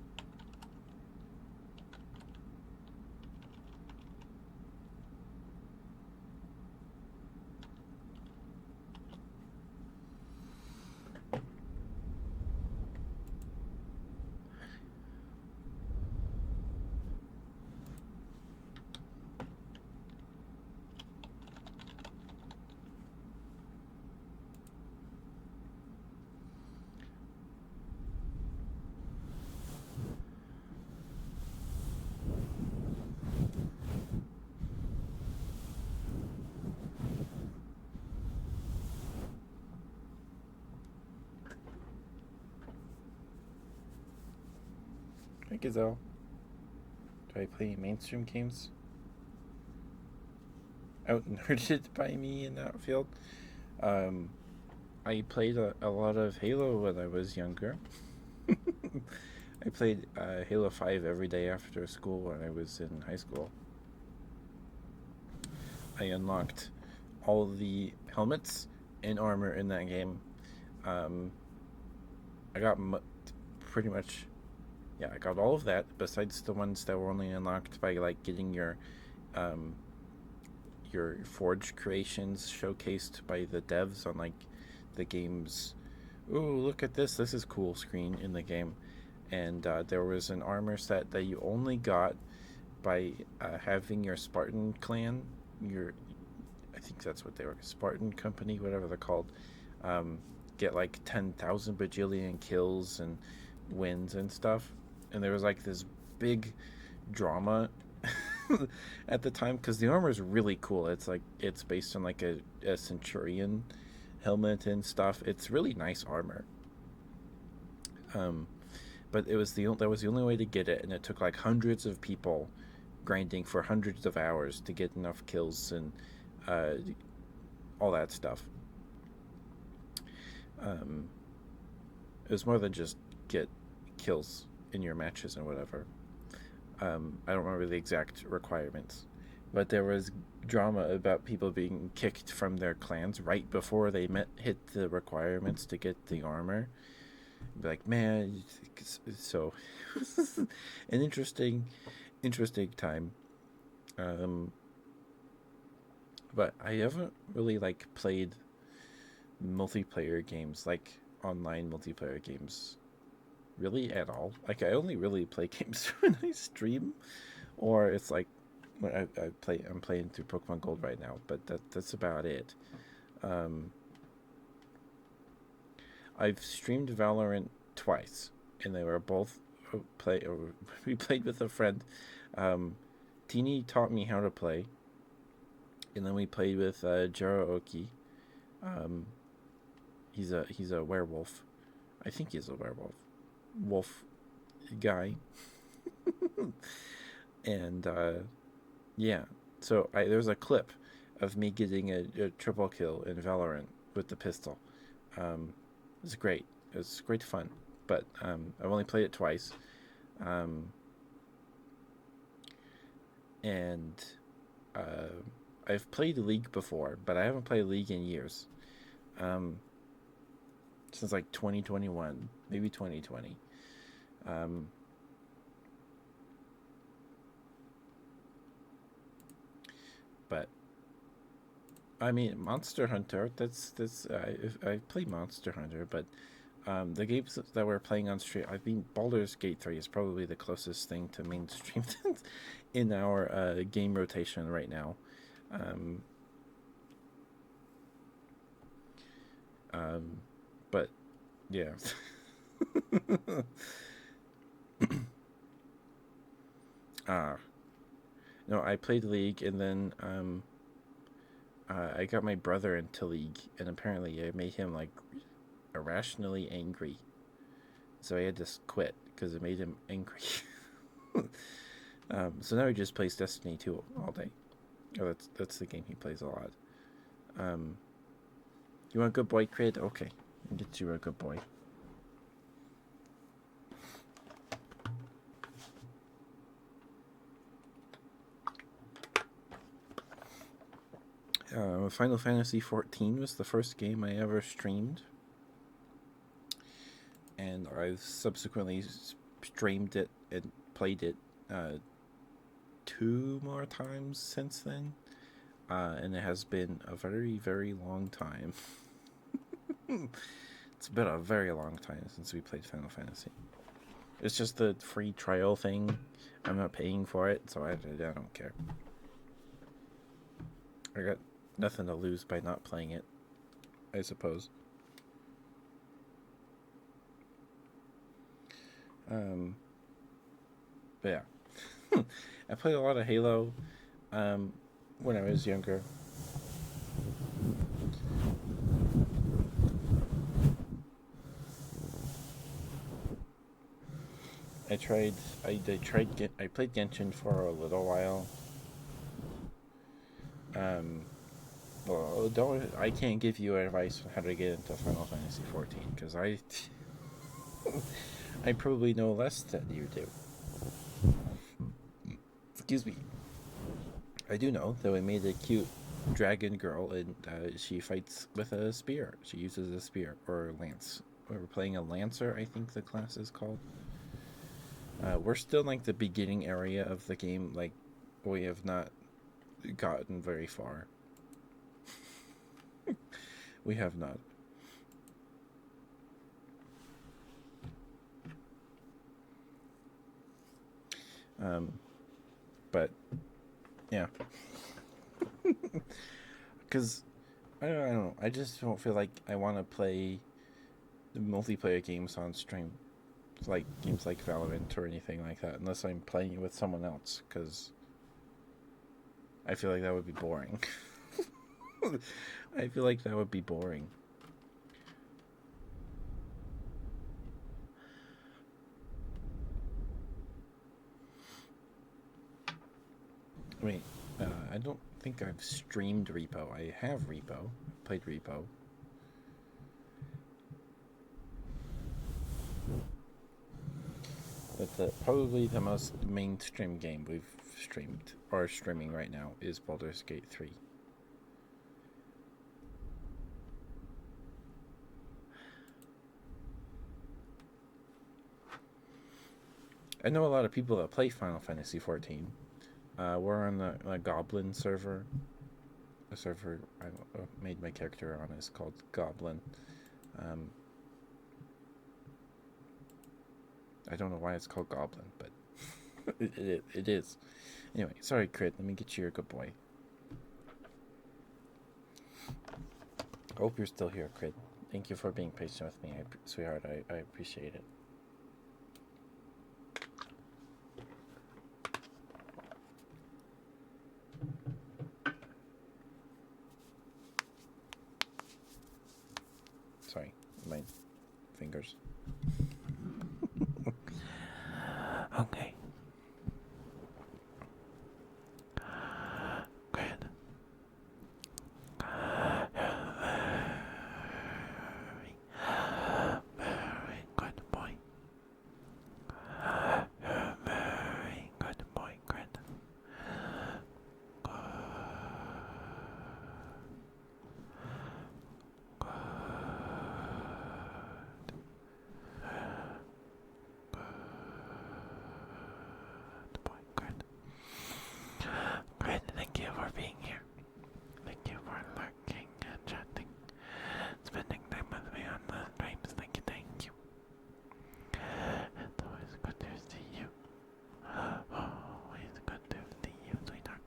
Hey Gazelle, do I play mainstream games? Out nerded by me in that field. Um, I played a lot of Halo when I was younger. I played Halo 5 every day after school when I was in high school. I unlocked all the helmets and armor in that game. Um, I got pretty much, yeah, I got all of that besides the ones that were only unlocked by like getting um, your Forge creations showcased by the devs on like the game's, ooh, look at this, this is cool screen in the game. And there was an armor set that you only got by having your Spartan clan, your, I think that's what they were, Spartan company, whatever they're called, um, get like 10,000 bajillion kills and wins and stuff. And there was like this big drama at the time because the armor is really cool. It's like it's based on like a Centurion helmet and stuff. It's really nice armor. Um, but it was that was the only way to get it, and it took like hundreds of people grinding for hundreds of hours to get enough kills and uh, all that stuff. Um, it was more than just get kills in your matches and whatever. I don't remember the exact requirements, but there was drama about people being kicked from their clans right before they hit the requirements to get the armor. Be like, man, so an interesting time. Um, but I haven't really like played multiplayer games, like online multiplayer games, really at all. Like I only really play games when I stream, or it's like I'm playing through Pokemon Gold right now, but that's about it. Um, I've streamed Valorant twice, and they were both play. We played with a friend. Um, Teeny taught me how to play, and then we played with Jiraoki. Um, he's a werewolf. I think he's a werewolf. Wolf guy, and yeah. So there's a clip of me getting a triple kill in Valorant with the pistol. It's great. It's great fun, but I've only played it twice, um, and uh, I've played League before, but I haven't played League in years. Um, since like 2021, maybe 2020. Um, but I mean, Monster Hunter. I played Monster Hunter, but the games that we're playing on stream. I mean, Baldur's Gate 3 is probably the closest thing to mainstream in our game rotation right now. Um, um, but yeah. Ah, no, I played League, and then I got my brother into League, and apparently I made him like irrationally angry, so I had to quit because it made him angry. So now he just plays Destiny 2 all day. Oh, that's the game he plays a lot. Um, you want a good boy, Crid? Okay, I'll get you a good boy. Final Fantasy 14 was the first game I ever streamed, and I've subsequently streamed it and played it two more times since then. And it has been a very, very long time. It's been a very long time since we played Final Fantasy. It's just the free trial thing. I'm not paying for it, so I don't care. I got nothing to lose by not playing it, I suppose. Um, but yeah, I played a lot of Halo when I was younger. I tried. I played Genshin for a little while. Um, well, don't. I can't give you advice on how to get into Final Fantasy 14 because I probably know less than you do. Excuse me. I do know that we made a cute dragon girl, and she fights with a spear. She uses a spear or a lance. We're playing a lancer, I think the class is called. We're still like the beginning area of the game. Like we have not gotten very far. We have not. Um, but yeah, because I don't know. I just don't feel like I want to play the multiplayer games on stream, like games like Valorant or anything like that, unless I'm playing it with someone else. Because I feel like that would be boring. I feel like that would be boring. Wait, I don't think I've streamed Repo. I have Repo. Played Repo. But probably the most mainstream game we've streamed or streaming right now is Baldur's Gate 3. I know a lot of people that play Final Fantasy 14. We're on the Goblin server. A server I made my character on is called Goblin. Um, I don't know why it's called Goblin, but it is. Anyway, sorry, Crit. Let me get you your good boy. Hope you're still here, Crit. Thank you for being patient with me, sweetheart. I appreciate it. Sorry, my fingers. Okay. Good. Very good boy. Very good boy, Grid. Great, thank you for being here. Thank you for lurking and chatting, spending time with me on the streams. Thank you. It's always good to see you. Always good to see you, sweetheart.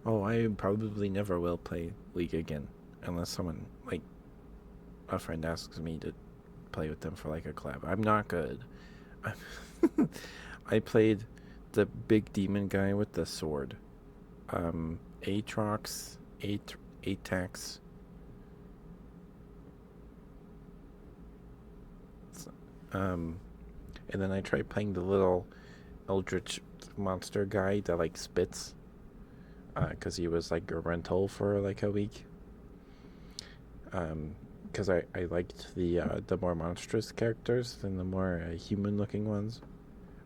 Oh, I probably never will play League again unless someone, like, a friend asks me to play with them for, like, a collab. I'm not good. I played the big demon guy with the sword. Aatrox, Atax. And then I tried playing the little eldritch monster guy that, like, spits. Because he was, like, a rental for, like, a week. Because I liked the more monstrous characters than the more human-looking ones.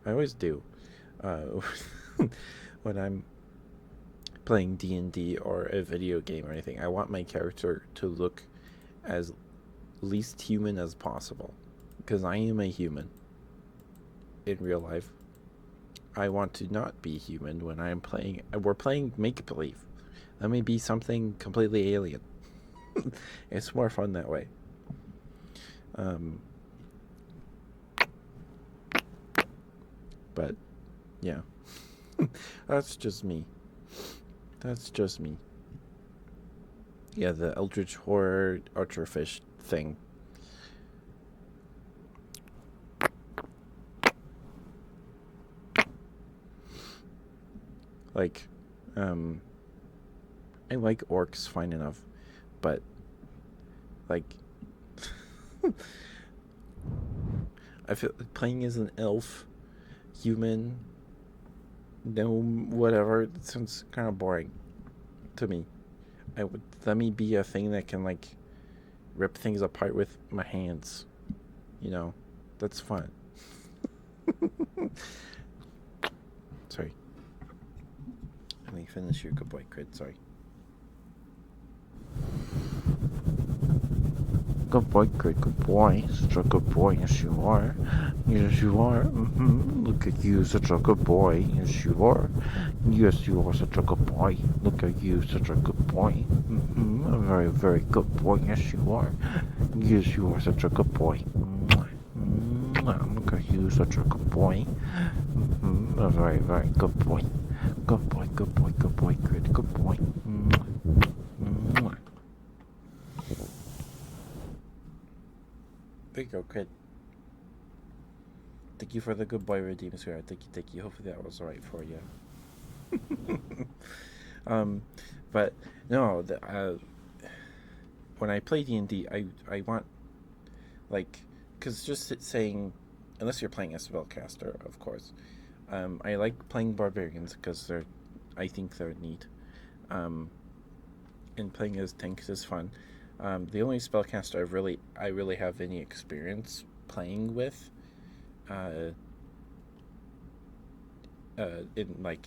I always do. When I'm playing D&D or a video game or anything, I want my character to look as least human as possible. Because I am a human in real life. I want to not be human when I'm playing. We're playing make-believe. Let me be something completely alien. It's more fun that way. But yeah, that's just me. Yeah, the Eldritch Horror Archerfish thing. Like, um, I like orcs fine enough, but like, I feel like playing as an elf, human, gnome, whatever. It sounds kind of boring to me. I would let me be a thing that can like rip things apart with my hands. You know, that's fun. Sorry. Let me finish your good boy crit. Sorry. Good boy, good boy. Such a good boy, yes you are. Yes you are. Look at you, such a good boy. Yes you are. Yes you are such a good boy. Look at you, such a good boy. A very, very good boy. Yes you are. Yes you are such a good boy. Look at you, such a good boy. A very, very good boy. Good boy, good boy, good boy, good boy. There you go, Crit. Thank you for the good boy redeem swear. Thank you. Hopefully that was alright for you. But no, when I play D&D, I want like, because just saying, unless you're playing a spellcaster, of course. I like playing barbarians because I think they're neat. Um, and playing as tanks is fun. The only spellcaster I really have any experience playing with, uh, in like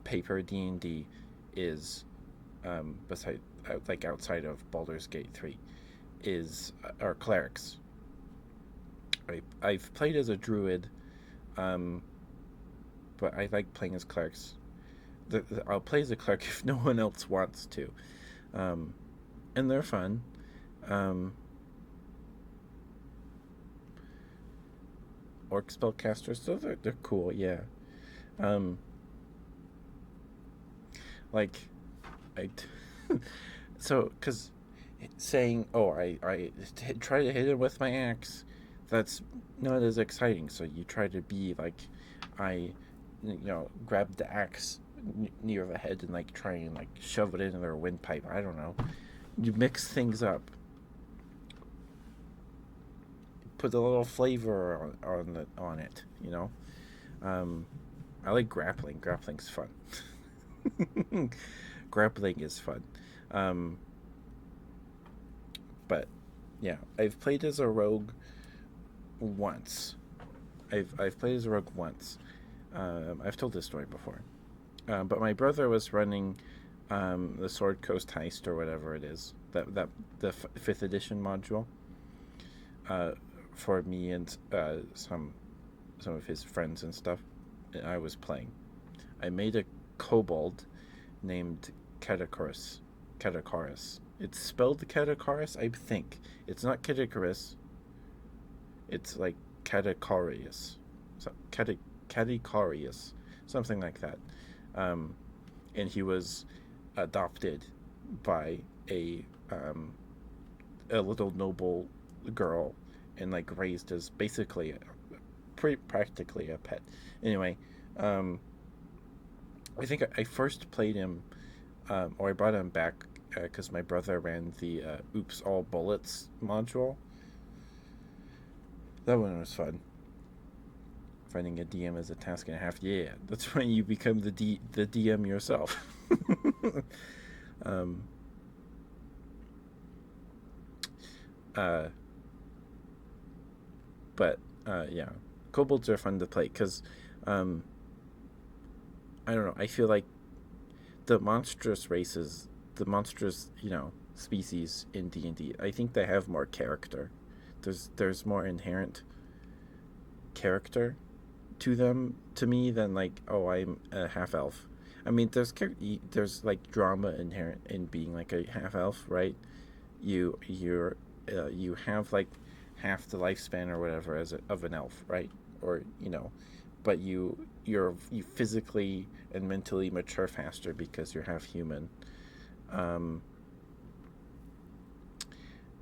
paper D&D, is beside like outside of Baldur's Gate 3 is are clerics. I've played as a druid, um, but I like playing as clerics. I'll play as a cleric if no one else wants to, um, and they're fun. Um, Orc spellcasters, so they're cool. Yeah. Um, like I, so because saying, "Oh, try to hit it with my axe," that's not as exciting. So you try to be like, I, grab the axe near the head and like try and like shove it into their windpipe. I don't know. You mix things up, put a little flavor on it. Um, I like grappling. Grappling's fun. Grappling is fun. Um, but yeah, I've played as a rogue once. I've played as a rogue once. I've told this story before. But my brother was running the Sword Coast Heist or whatever it is, that the fifth edition module, uh, for me and some of his friends and stuff. And I was playing. I made a kobold named Catacaris. Catacaris. It's spelled Catacaris, I think. It's not Catacaris. It's like Catacarius. So, Catacarius. Something like that. Um, and he was adopted by a little noble girl and like raised as basically practically a pet. Anyway, um, I think I first played him, or I brought him back because my brother ran the Oops All Bullets module. That one was fun. Finding a DM is a task and a half. Yeah, that's when you become the DM yourself. um, uh, but yeah, kobolds are fun to play because um, I don't know. I feel like the monstrous races, the monstrous species in D&D, I think they have more character. There's more inherent character to them to me than like, oh, I'm a half elf. I mean, there's like drama inherent in being like a half elf, right? You have like half the lifespan or whatever of an elf, right? Or but you physically and mentally mature faster because you're half human. Um,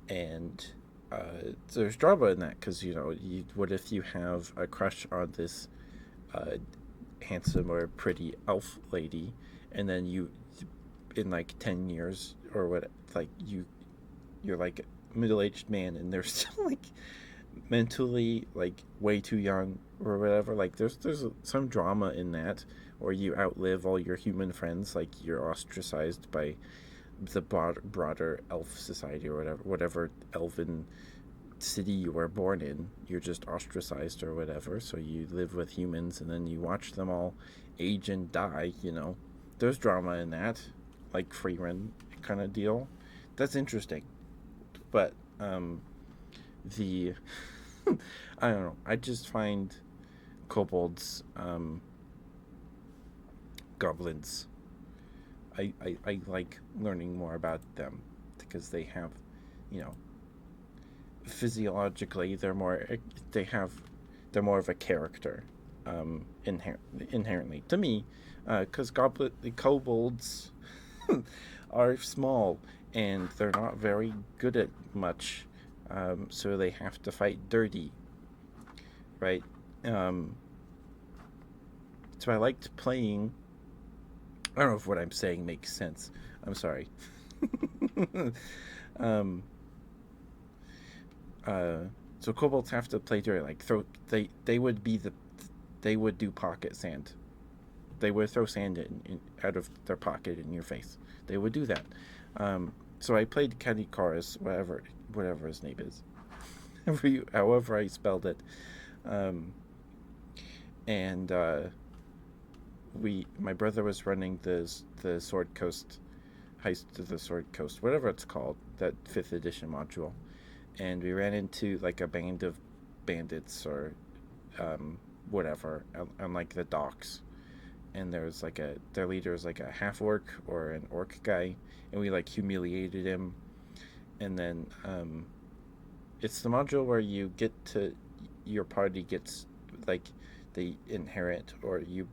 and there's drama in that because what if you have a crush on this uh, handsome or pretty elf lady, and then you, in like 10 years or what, like you're like a middle-aged man, and they're still like mentally like way too young or whatever. Like there's some drama in that, or you outlive all your human friends, like you're ostracized by the broader elf society, or whatever elven city you were born in. You're just ostracized or whatever, so you live with humans, and then you watch them all age and die. There's drama in that, like free run kind of deal. That's interesting. But the I don't know, I just find kobolds, goblins, I like learning more about them, because they have, you know, physiologically they have they're more of a character, inherently to me, because goblin the kobolds are small, and they're not very good at much, so they have to fight dirty, right? Um, so I liked playing. I don't know if what I'm saying makes sense. I'm sorry. um, uh, so kobolds have to play dirty, like throw. They would be the they would do pocket sand. They would throw sand out of their pocket in your face. They would do that. So I played Kenny Chorus, whatever his name is, however I spelled it, um, and my brother was running the Sword Coast heist to the Sword Coast, whatever it's called, that 5th edition module, and we ran into like a band of bandits, or whatever, on like the docks, and there's like their leader is like a half orc or an orc guy, and we like humiliated him, and then it's the module where your party gets, like, they inherit, or you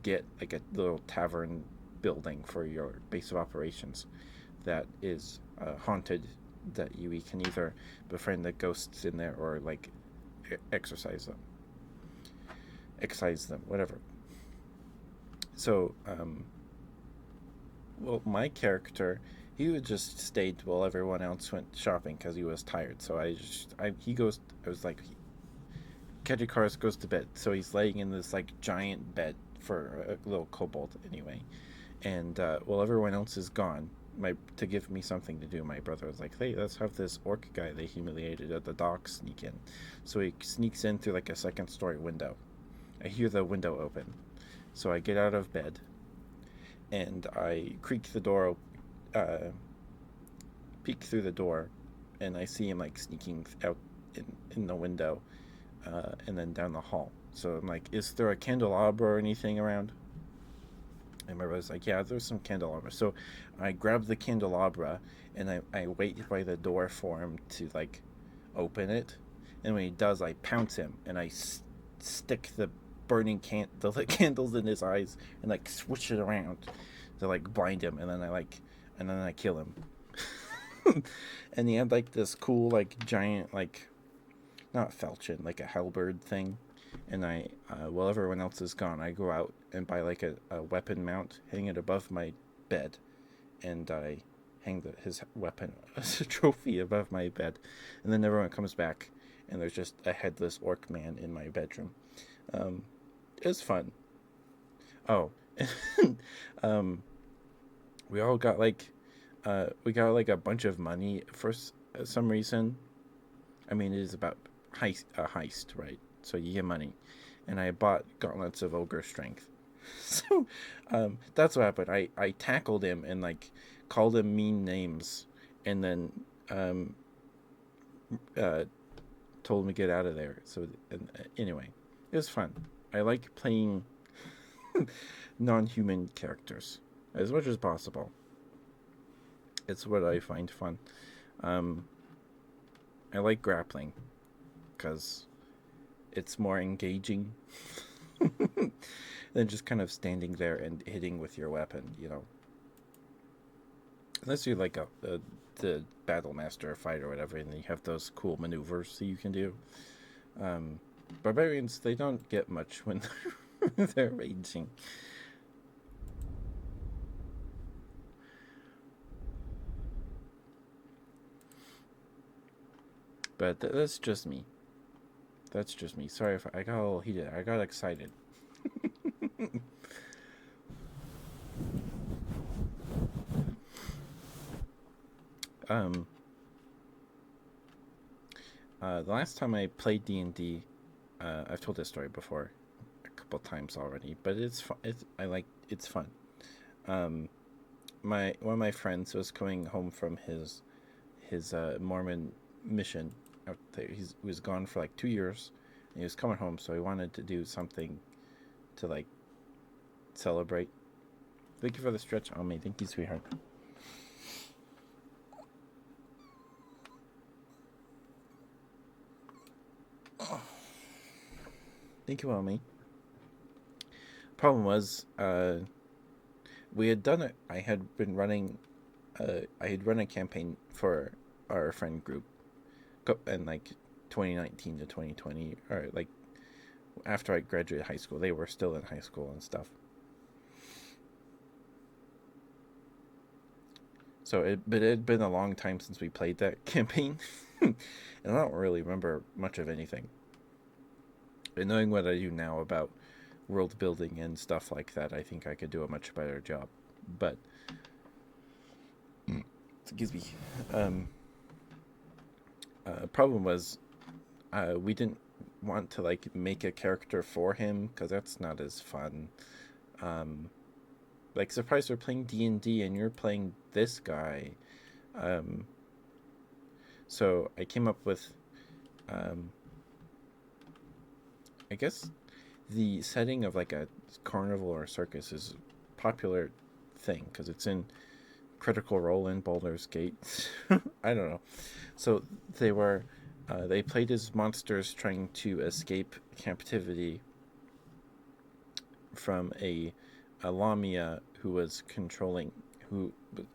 get like a little tavern building for your base of operations that is haunted, that you can either befriend the ghosts in there, or like exorcise them, excise them, whatever. So, well, my character, he would just stayed while everyone else went shopping because he was tired. So he goes. I was like, Kedrikars goes to bed, so he's laying in this like giant bed for a little kobold anyway. And while everyone else is gone, to give me something to do, my brother was like, "Hey, let's have this orc guy they humiliated at the dock sneak in." So he sneaks in through like a second-story window. I hear the window open, so I get out of bed, and I creak the door, uh, peek through the door, and I see him like sneaking out in the window, and then down the hall. So I'm like, "Is there a candelabra or anything around?" And my brother's like, "Yeah, there's some candelabra." So I grab the candelabra, and I wait by the door for him to like open it. And when he does, I pounce him, and I stick the the candles in his eyes, and like switch it around to like blind him, and then I kill him. And he had like this cool like giant, like, not falchion, like a halberd thing. And while everyone else is gone, I go out and buy like a weapon mount, hang it above my bed, and I hang his weapon as a trophy above my bed. And then everyone comes back, and there's just a headless orc man in my bedroom. It was fun. Oh, um, we all got like, we got like a bunch of money for some reason. I mean, it is about a heist, right? So you get money, and I bought gauntlets of ogre strength. So, that's what happened. I tackled him and like called him mean names, and then uh, told him to get out of there. So, anyway, it was fun. I like playing non-human characters as much as possible. It's what I find fun. Um, I like grappling because it's more engaging than just kind of standing there and hitting with your weapon. Unless you're like the battle master fight or whatever, and you have those cool maneuvers that you can do. Barbarians, they don't get much when they're raging. But that's just me. That's just me. Sorry if I got a little heated. I got excited. um, the last time I played D&D, I've told this story before a couple times already, but it's fun. It's fun. Um, my one of my friends was coming home from his Mormon mission out there. He was gone for like 2 years, and he was coming home, so he wanted to do something to like celebrate. Thank you for the stretch on me. Thank you, sweetheart. Thank you, Omi. Problem was, we had done it. I had been running. I had run a campaign for our friend group, in like 2019 to 2020, or like after I graduated high school. They were still in high school and stuff. But it had been a long time since we played that campaign, and I don't really remember much of anything. And knowing what I do now about world building and stuff like that, I think I could do a much better job. But excuse me. Problem was, we didn't want to like make a character for him because that's not as fun. Um, like, surprise, we're playing D&D and you're playing this guy. Um, so I came up with, um, I guess, the setting of like a carnival or circus is a popular thing because it's in Critical Role in Baldur's Gate. I don't know. So they played as monsters trying to escape captivity from a Lamia who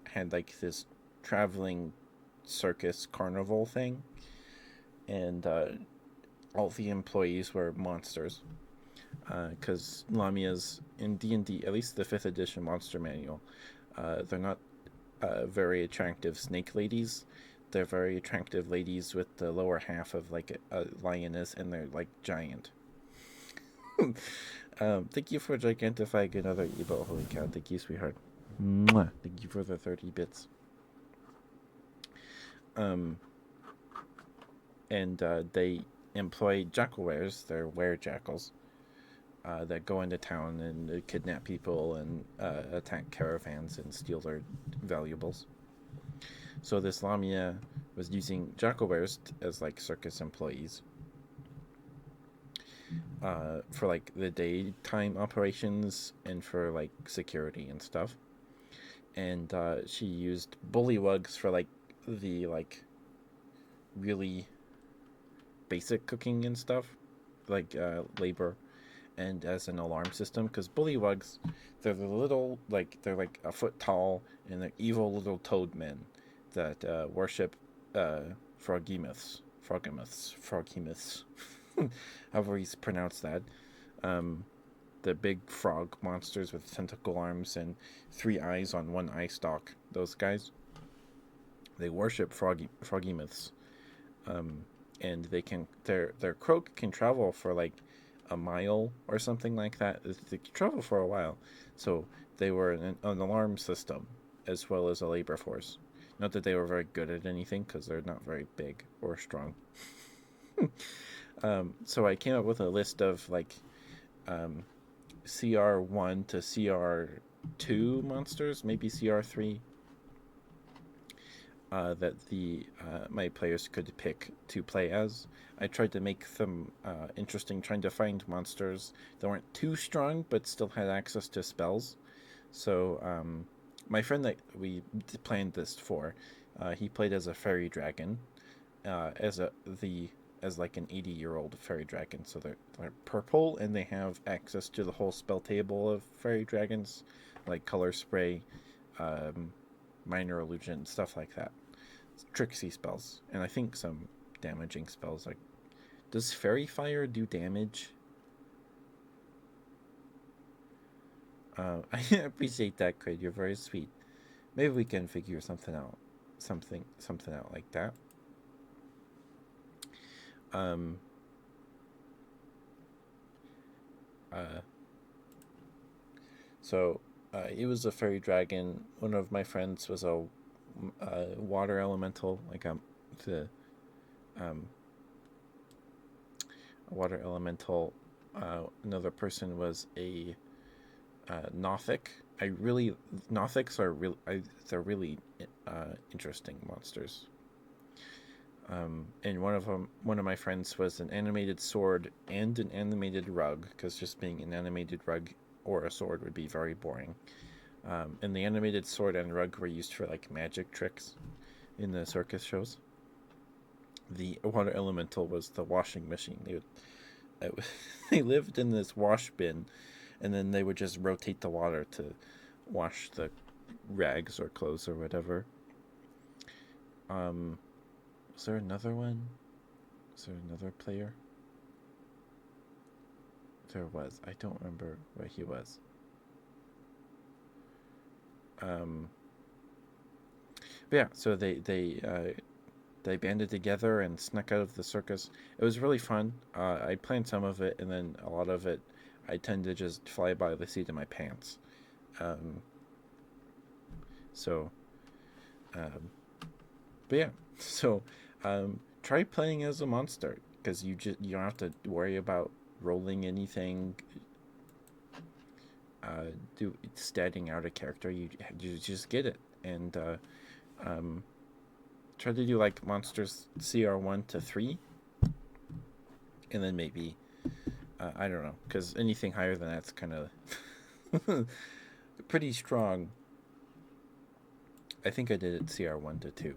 had like this traveling circus carnival thing, and all the employees were monsters. Because Lamias in D&D, at least the 5th edition monster manual, they're not very attractive snake ladies. They're very attractive ladies with the lower half of like a lioness, and they're like giant. Thank you for gigantifying another Ebo. Holy cow! Thank you, sweetheart. Mwah. Thank you for the 30 bits. Um, and they employ jackalwares. They're were jackals that go into town and kidnap people and attack caravans and steal their valuables. So this Lamia was using jackalwares as like circus employees for like the daytime operations and for like security and stuff. And she used bullywugs for like the like really basic cooking and stuff, like labor, and as an alarm system. Because bullywugs, they're the little they're like a foot tall, and they're evil little toad men that worship frogimyths, however he's pronounced that. Um, the big frog monsters with tentacle arms and 3 eyes on 1 eye stalk. Those guys, they worship frogimyths, um, and their croak can travel for like a mile or something like that. They can travel for a while, so they were an alarm system as well as a labor force. Not that they were very good at anything because they're not very big or strong. So I came up with a list of like CR1 to CR2 monsters, maybe CR3, that the my players could pick to play as. I tried to make them interesting, trying to find monsters that weren't too strong but still had access to spells. So my friend that we planned this for, he played as a fairy dragon, as like an 80-year-old fairy dragon. So they're purple and they have access to the whole spell table of fairy dragons, like color spray, minor illusion, stuff like that. Tricksy spells, and I think some damaging spells. Like, does fairy fire do damage? I appreciate that, Craig. You're very sweet. Maybe we can figure something out like that. Um, uh, so it was a fairy dragon. One of my friends was a water elemental, like the um, a water elemental. Another person was a Nothic. I really Nothics are real. They're really interesting monsters. And one of my friends was an animated sword and an animated rug, because just being an animated rug or a sword would be very boring. And the animated sword and rug were used for like magic tricks in the circus shows. The water elemental was the washing machine. They lived in this wash bin, and then they would just rotate the water to wash the rags or clothes or whatever. Um, was there another one? Was there another player? There was. I don't remember where he was. Um, but yeah, so they banded together and snuck out of the circus. It was really fun. I planned some of it, and then a lot of it, I tend to just fly by the seat of my pants. Um, so, um, but yeah, so try playing as a monster, because you don't have to worry about rolling anything, do statting out a character. You just get it, and um, try to do like monsters CR1 to 3, and then maybe I don't know, because anything higher than that's kind of pretty strong. I think I did it CR1 to 2,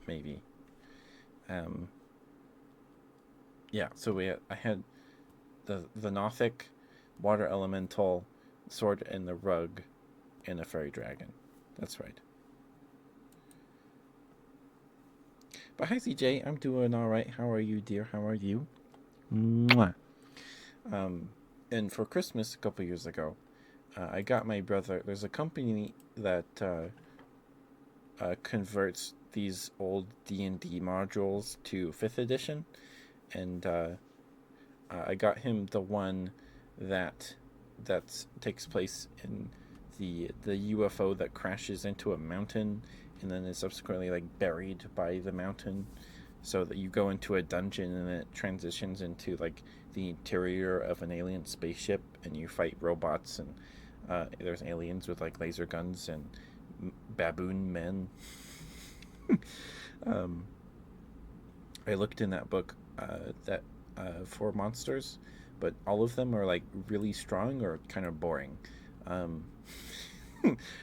maybe. Um, yeah, so I had the Nothic, water elemental, sword, and the rug, and a fairy dragon. That's right. But hi, CJ. I'm doing all right. How are you, dear? How are you? Mwah. Um, and for Christmas a couple years ago, I got my brother. There's a company that converts these old D&D modules to 5th edition, and I got him the one that takes place in the UFO that crashes into a mountain and then is subsequently like buried by the mountain, so that you go into a dungeon and it transitions into like the interior of an alien spaceship, and you fight robots, and there's aliens with like laser guns and baboon men. um, I looked in that book that for monsters, but all of them are like really strong or kind of boring. Um,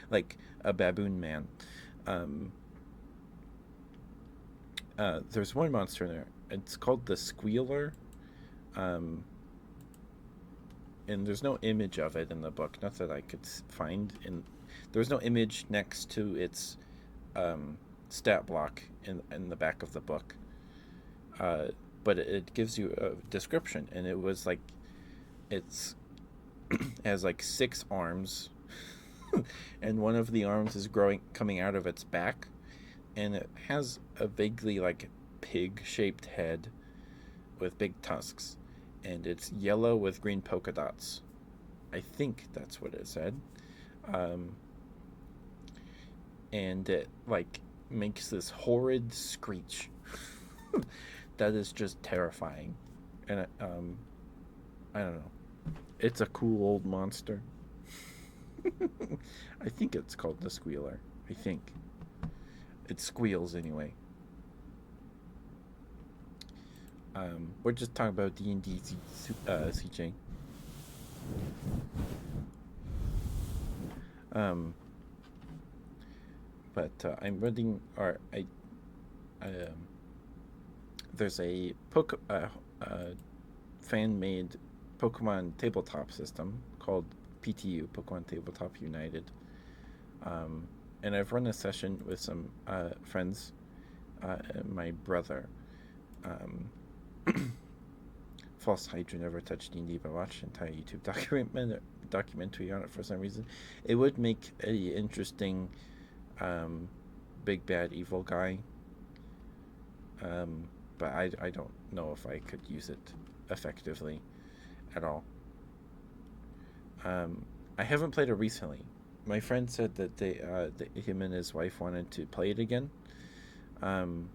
like a baboon man. Um, there's one monster in there. It's called the Squealer. Um, and there's no image of it in the book. Not that I could find. There's no image next to its stat block in the back of the book. Uh, but it gives you a description, and it was like it's has like 6 arms, and one of the arms is coming out of its back, and it has a vaguely like pig-shaped head with big tusks, and it's yellow with green polka dots. I think that's what it said. Um, and it like makes this horrid screech that is just terrifying. And I don't know. It's a cool old monster. I think it's called the Squealer. I think it squeals anyway. We're just talking about D&D, CJ. Um, but I'm running, or um, there's a fan-made Pokemon tabletop system called PTU, Pokemon Tabletop United. And I've run a session with some friends, my brother. Um, False Hydra never touched D&D, but watched an entire YouTube documentary on it for some reason. It would make a interesting big bad evil guy. but I don't know if I could use it effectively at all. Um, I haven't played it recently. My friend said that him and his wife wanted to play it again. Um,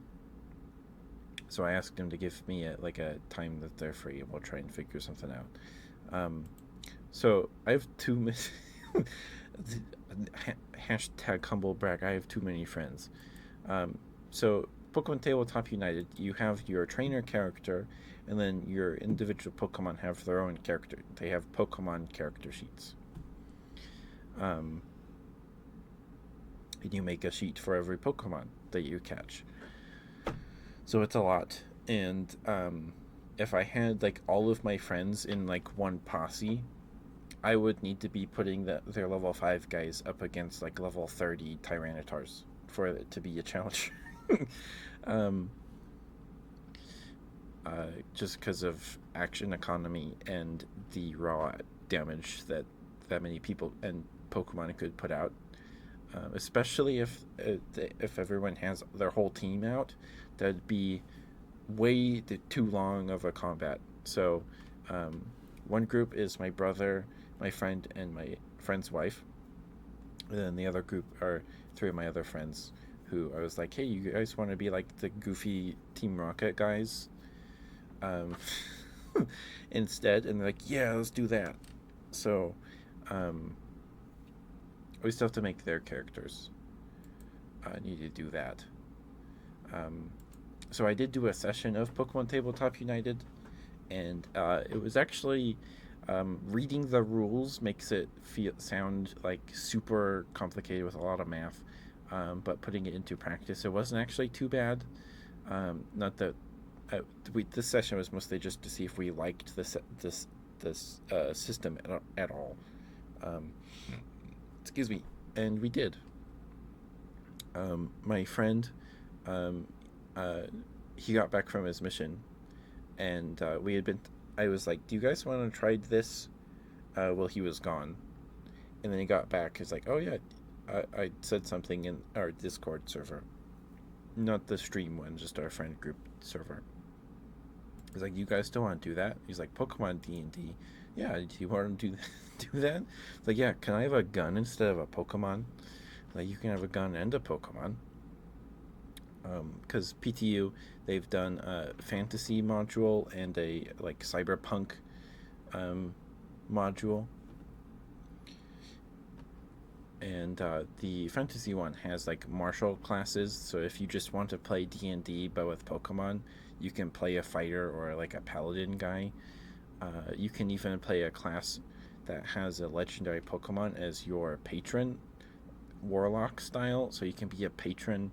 so I asked him to give me a time that they're free, and we'll try and figure something out. So I have too many. Hashtag humble brag. I have too many friends. So Pokemon Tabletop United, you have your trainer character, and then your individual Pokemon have their own character. They have Pokemon character sheets. And you make a sheet for every Pokemon that you catch. So it's a lot. And if I had all of my friends in one posse, I would need to be putting their level 5 guys up against level 30 Tyrannitars for it to be a challenge. um, just because of action economy and the raw damage that many people and Pokemon could put out. Especially if everyone has their whole team out, that'd be way too long of a combat. So, one group is my brother, my friend, and my friend's wife. And then the other group are 3 of my other friends who I was like, hey, you guys want to be the goofy Team Rocket guys? Instead, and they're like, yeah, let's do that. So, we still have to make their characters. I need to do that. So I did do a session of Pokemon Tabletop United, and it was actually reading the rules makes it sound super complicated with a lot of math, but putting it into practice, it wasn't actually too bad. Not that this session was mostly just to see if we liked this system at all. Excuse me, and we did. My friend, he got back from his mission, and we had been. I was like, "Do you guys want to try this?" Well, he was gone, and then he got back. He's like, "Oh yeah, I said something in our Discord server, not the stream one, just our friend group server." He's like, "You guys still want to do that?" He's like, "Pokemon D&D, yeah. Do you want to do that?" It's like, "Yeah. Can I have a gun instead of a Pokemon?" You can have a gun and a Pokemon. Because PTU, they've done a fantasy module and a cyberpunk module, and the fantasy one has martial classes. So if you just want to play D&D but with Pokemon, you can play a fighter or a paladin guy. You can even play a class that has a legendary Pokemon as your patron, warlock style. So you can be a patron,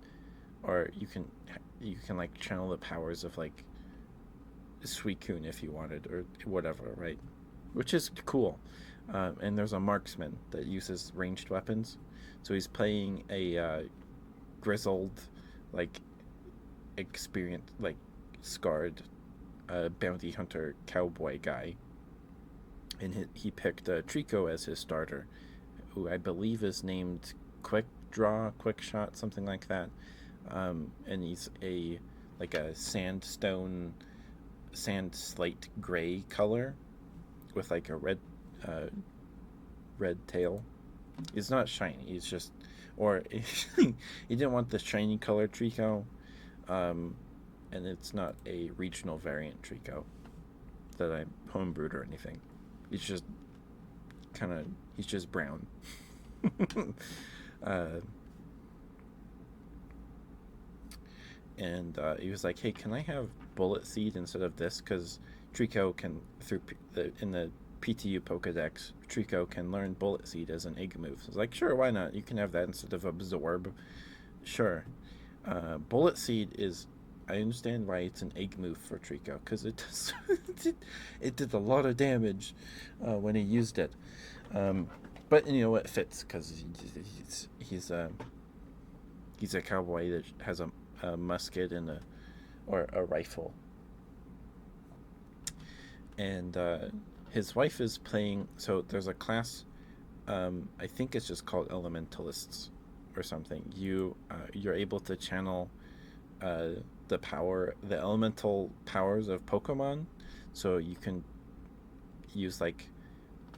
or you can channel the powers of Suicune if you wanted, or whatever, right? Which is cool. And there's a marksman that uses ranged weapons, so he's playing a grizzled, experienced, scarred bounty hunter cowboy guy, and he picked Trico as his starter, who I believe is named Quick Draw, Quick Shot, something like that. And he's a sand slate gray color with a red tail. He's not shiny. He's just, or he didn't want the shiny color Trico, and it's not a regional variant Trico that I homebrewed or anything. It's just he's just brown. And he was like, "Hey, can I have Bullet Seed instead of this? Because Trico can, in the PTU Pokedex, Trico can learn Bullet Seed as an egg move." So I was like, "Sure, why not? You can have that instead of Absorb." Sure. Bullet Seed is, I understand why it's an egg move for Trico, because it does, it did a lot of damage when he used it. But it fits because he's a cowboy that has a musket and a rifle, and his wife is playing. So there's a class, I think it's just called Elementalists or something. You're able to channel the elemental powers of Pokemon. So you can use like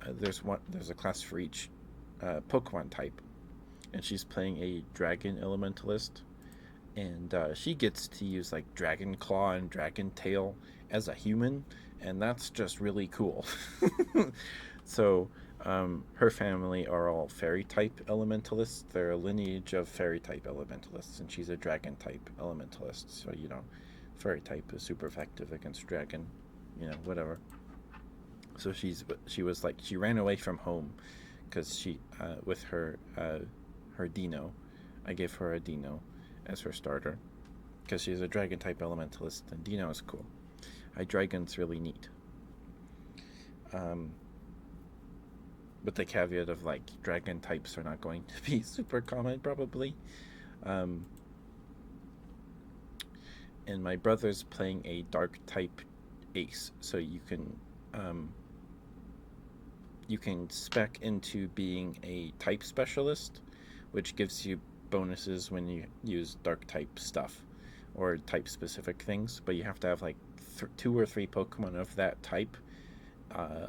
there's a class for each Pokemon type, and she's playing a Dragon Elementalist, and she gets to use like Dragon Claw and Dragon Tail as a human, and that's just really cool. So her family are all fairy type elementalists. They're a lineage of fairy type elementalists, and she's a dragon type elementalist. So fairy type is super effective against dragon. Whatever. So she was like she ran away from home because she with her Dino. I gave her a Dino as her starter because she's a dragon type elementalist, and Dino is cool. Dragon's really neat. Um, with the caveat of like dragon types are not going to be super common probably. Um, and my brother's playing a dark type ace, so um, you can spec into being a type specialist, which gives you bonuses when you use dark type stuff or type specific things. But you have to have like two or three Pokemon of that type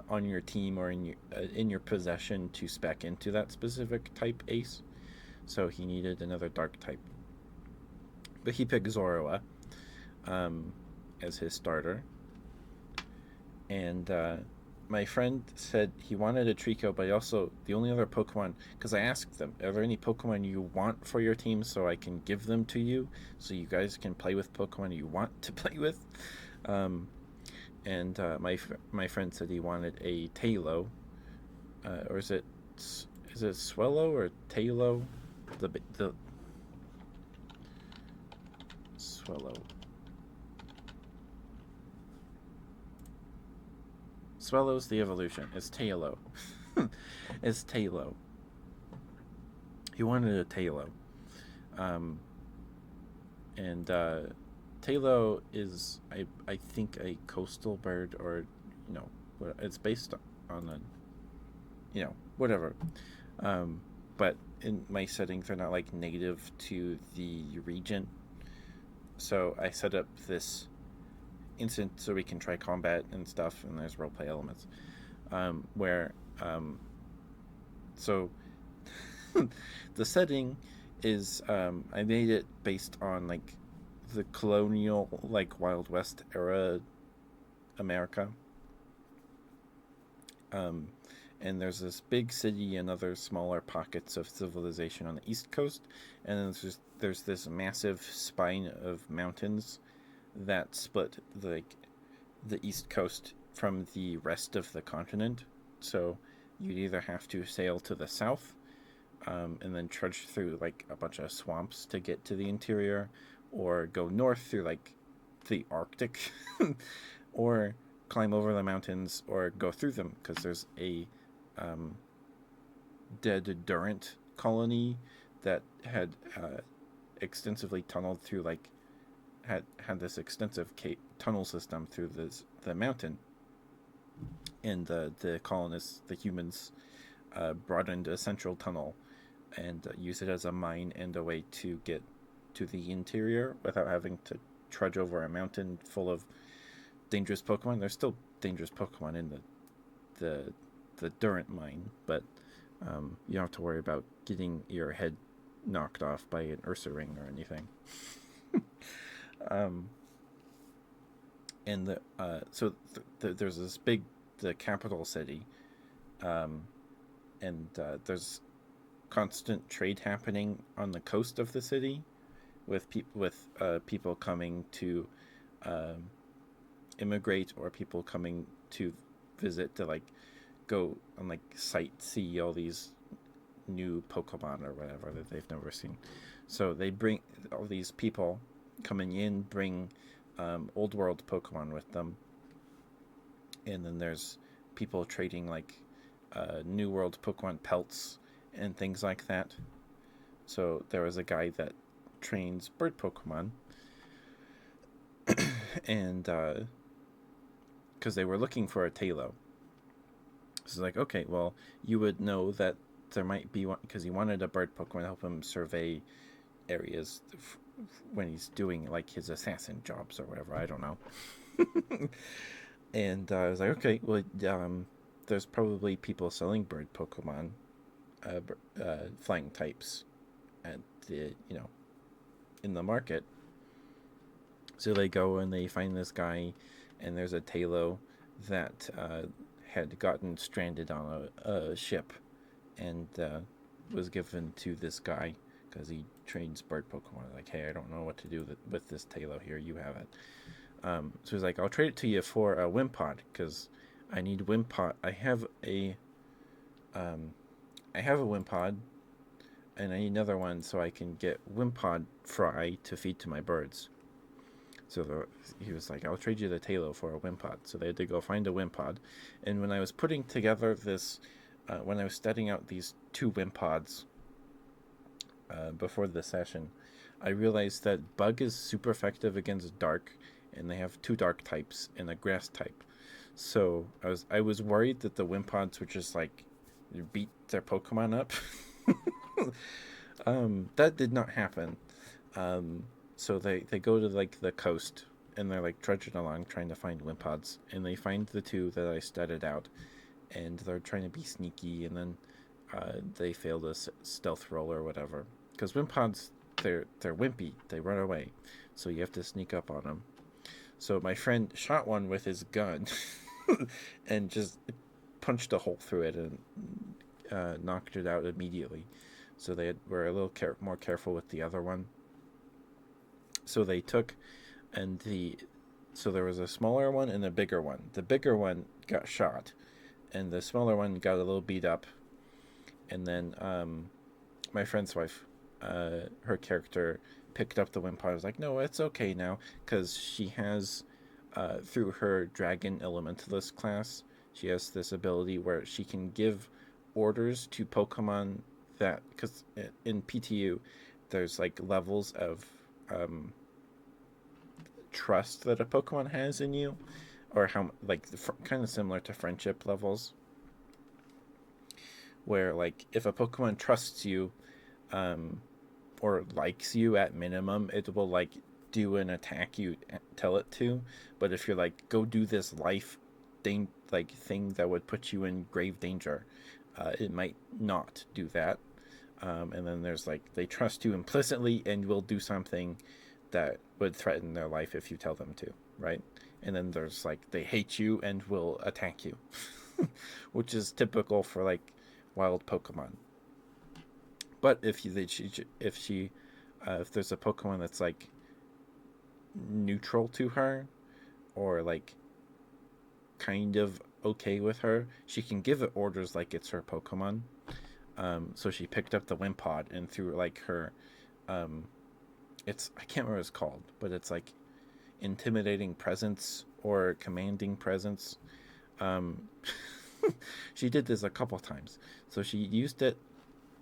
on your team or in your possession to spec into that specific type ace. So he needed another dark type, but he picked Zorua as his starter. And my friend said he wanted a Trico, but also the only other Pokemon, because I asked them, are there any Pokemon you want for your team so I can give them to you so you guys can play with Pokemon you want to play with? And my friend said he wanted a Tailo, or is it Swellow or Tailo? The Swellow. Swellow's the evolution. It's Tailo. It's Tailo. He wanted a Tailo. And Tailo is, I think, a coastal bird, or it's based on whatever. But in my setting, they're not like native to the region. So I set up this instant so we can try combat and stuff, and there's roleplay elements. So the setting is I made it based on like the colonial, like Wild West era America. And there's this big city and other smaller pockets of civilization on the East Coast, and then there's this massive spine of mountains that split the East Coast from the rest of the continent. So you'd either have to sail to the south, and then trudge through like a bunch of swamps to get to the interior, or go north through like the Arctic, or climb over the mountains, or go through them because there's a dead Durant colony that had extensively tunneled through like had this extensive tunnel system through the mountain, and the colonists, the humans, brought in a central tunnel and use it as a mine and a way to get to the interior without having to trudge over a mountain full of dangerous Pokemon. There's still dangerous Pokemon in the Durant mine, but you don't have to worry about getting your head knocked off by an Ursaring or anything. And there's this big the capital city, and there's constant trade happening on the coast of the city with people coming to immigrate, or people coming to visit to like go and like see all these new Pokemon or whatever that they've never seen. So they bring all these people coming in, bring old world Pokemon with them, and then there's people trading like new world Pokemon pelts and things like that. So there was a guy that trains bird Pokemon, and because they were looking for a Tailo. So it's like, okay, well, you would know that there might be one, because he wanted a bird Pokemon to help him survey areas when he's doing like his assassin jobs or whatever. I don't know. And I was like, okay, well, there's probably people selling bird Pokemon, flying types, at the in the market. So they go and they find this guy, and there's a Talo that had gotten stranded on a ship, and was given to this guy because he trains bird Pokemon. Like, hey, I don't know what to do with this Talo here. You have it. So he's like, I'll trade it to you for a Wimpod because I need Wimpod. I have a Wimpod, and I need another one so I can get Wimpod fry to feed to my birds. So he was like, I'll trade you the Talo for a Wimpod. So they had to go find a Wimpod. And when I was putting together this, when I was studying out these two Wimpods before the session, I realized that Bug is super effective against Dark, and they have two Dark types and a Grass type. So I was worried that the Wimpods would just like beat their Pokemon up. That did not happen. So they go to like the coast, and they're like trudging along trying to find Wimpods, and they find the two that I studied out, and they're trying to be sneaky, and then they fail the stealth roll or whatever. Because Wimpods, they're wimpy, they run away, so you have to sneak up on them. So my friend shot one with his gun, and just punched a hole through it and knocked it out immediately. So they were a little more careful with the other one. So they took, so there was a smaller one and a bigger one. The bigger one got shot, and the smaller one got a little beat up. And then my friend's wife, her character picked up the Wimpod. I was like, no, it's okay now, because she has, through her Dragon Elementalist class, she has this ability where she can give orders to Pokemon that, because in PTU, there's like levels of trust that a Pokemon has in you, or how like kind of similar to friendship levels, where like if a Pokemon trusts you, or likes you at minimum, it will like do an attack you tell it to. But if you're like, go do this life thing that would put you in grave danger, it might not do that. And then there's like, they trust you implicitly and will do something that would threaten their life if you tell them to, right? And then there's like, they hate you and will attack you, which is typical for like wild Pokemon. But if there's a Pokemon that's like neutral to her, or like kind of okay with her, she can give it orders like it's her Pokemon. So she picked up the Wimpod, and through like her, it's, I can't remember what it's called, but it's like intimidating presence or commanding presence. She did this a couple times. So she used it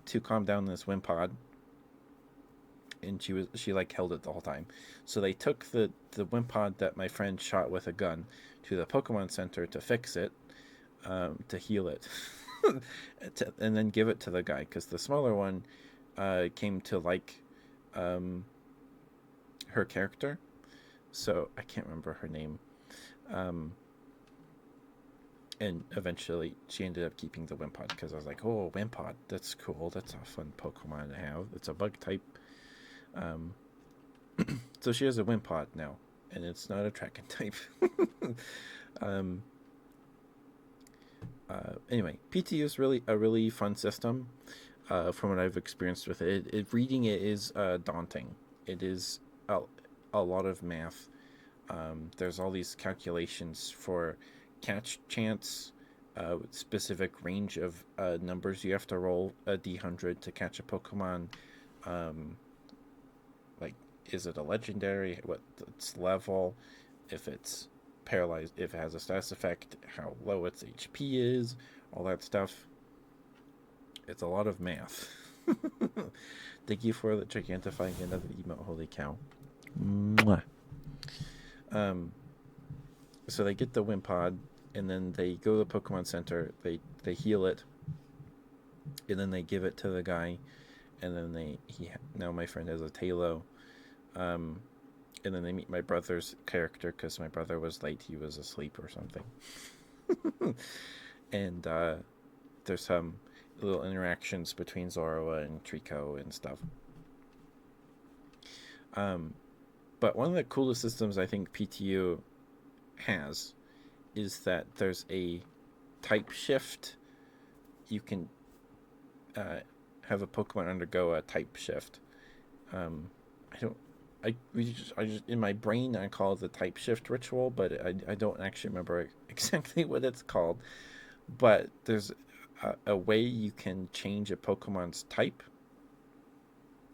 to calm down this Wimpod, and she like held it the whole time. So they took the Wimpod that my friend shot with a gun to the Pokemon Center to fix it, to heal it, and then give it to the guy, because the smaller one came to like her character. So I can't remember her name. And eventually she ended up keeping the Wimpod, because I was like, oh, Wimpod, that's cool. That's a fun Pokemon to have. It's a bug type. So she has a Wimpod now, and it's not a Dragon type. Anyway, PTU is really a really fun system. From what I've experienced with it, reading it is daunting. It is a lot of math. There's all these calculations for catch chance, specific range of numbers you have to roll a D100 to catch a Pokemon. Like, is it a legendary? What its level? If it's paralyzed, if it has a status effect, how low its HP is, all that stuff. It's a lot of math. Thank you for the gigantifying end of the emote. Holy cow. Mwah. So they get the Wimpod, and then they go to the Pokemon Center. They heal it, and then they give it to the guy, and then now my friend has a Talo, um, and then they meet my brother's character because my brother was late; he was asleep or something, and there's some little interactions between Zoroa and Trico and stuff. Um, but one of the coolest systems I think PTU has is that there's a type shift. You can have a Pokemon undergo a type shift. I don't. I just in my brain I call it the type shift ritual, but I don't actually remember exactly what it's called. But there's a way you can change a Pokemon's type.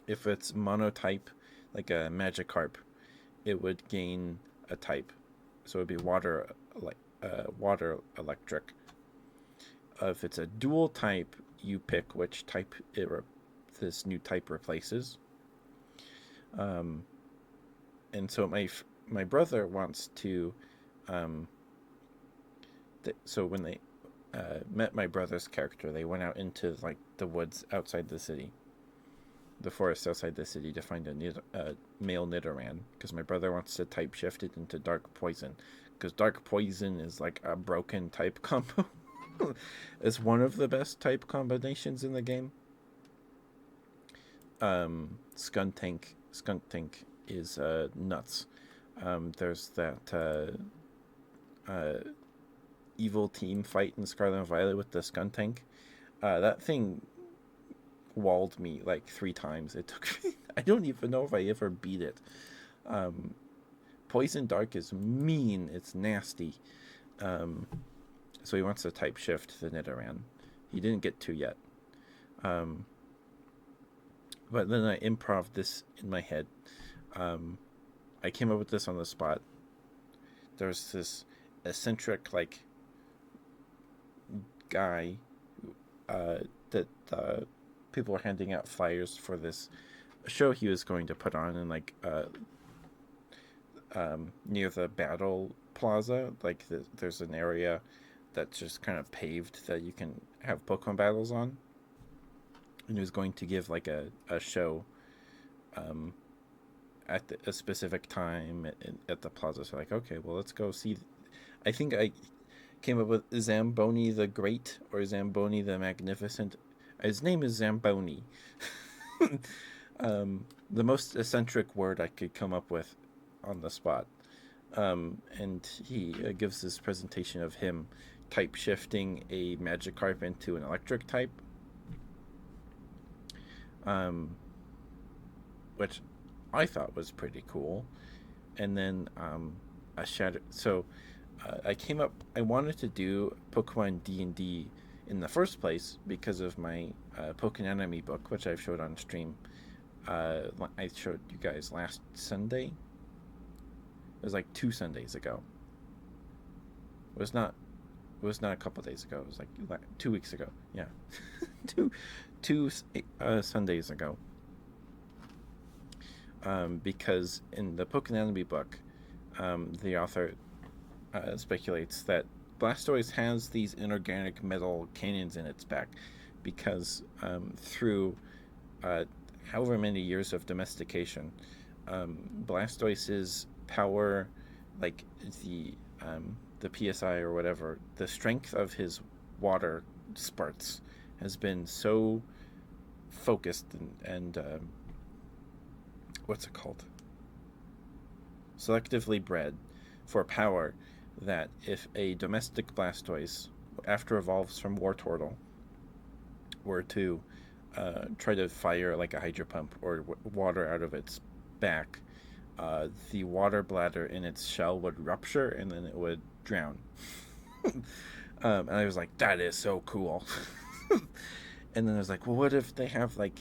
If it's monotype, like a Magikarp, it would gain a type, so it'd be water, like water electric. If it's a dual type, you pick which type this new type replaces. Um, and so my brother wants to. Um, so when they met my brother's character, they went out into like the woods outside the city, the forest outside the city, to find a male Nidoran, because my brother wants to type shift it into Dark Poison, because Dark Poison is like a broken type combo. It's one of the best type combinations in the game. Skunk Tank is nuts. There's that uh, evil team fight in Scarlet and Violet with the Skunk Tank. That thing walled me like 3 times. It took me. I don't even know if I ever beat it. Um, Poison Dark is mean. It's nasty. Um, so he wants to type shift the Nidoran. He didn't get to yet. Um, but then I improv this in my head. I came up with this on the spot. There's this eccentric like guy that people were handing out flyers for this show he was going to put on in like near the battle plaza. Like there's an area that's just kind of paved that you can have Pokemon battles on. And he was going to give like a show um, at a specific time at the plaza. So like, okay, well, let's go see. I think I came up with Zamboni the Great or Zamboni the Magnificent. His name is Zamboni. The most eccentric word I could come up with on the spot. And he gives this presentation of him type shifting a Magikarp into an electric type. Which I thought was pretty cool. And then a shadow. So I came up. I wanted to do Pokemon D&D in the first place because of my Pokemon Enemy book, which I've showed on stream. I showed you guys last Sunday. It was like 2 Sundays ago. It was not. It was not a couple days ago. It was like 2 weeks ago. Yeah, two Sundays ago. Because in the Pokemon Enemy book, the author speculates that Blastoise has these inorganic metal cannons in its back because through however many years of domestication, Blastoise's power, like the PSI or whatever, the strength of his water sparts has been so focused and what's it called? Selectively bred for power that if a domestic Blastoise, after evolves from Wartortle, were to try to fire like a hydro pump or water out of its back, the water bladder in its shell would rupture and then it would drown. And I was like, that is so cool. And then I was like, well, what if they have like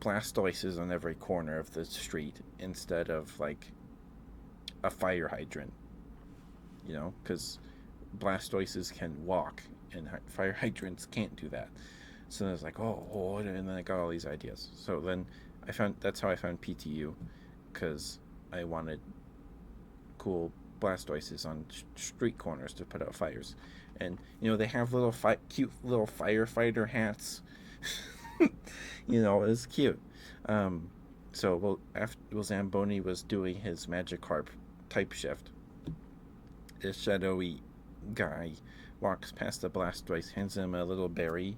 Blastoises on every corner of the street instead of like a fire hydrant? You know, because Blastoises can walk and fire hydrants can't do that. So I was like, oh, and then I got all these ideas. So then that's how I found PTU, because I wanted cool Blastoises on street corners to put out fires. And they have cute little firefighter hats. It was cute. Um, while Zamboni was doing his Magikarp type shift, this shadowy guy walks past the Blastoise, hands him a little berry,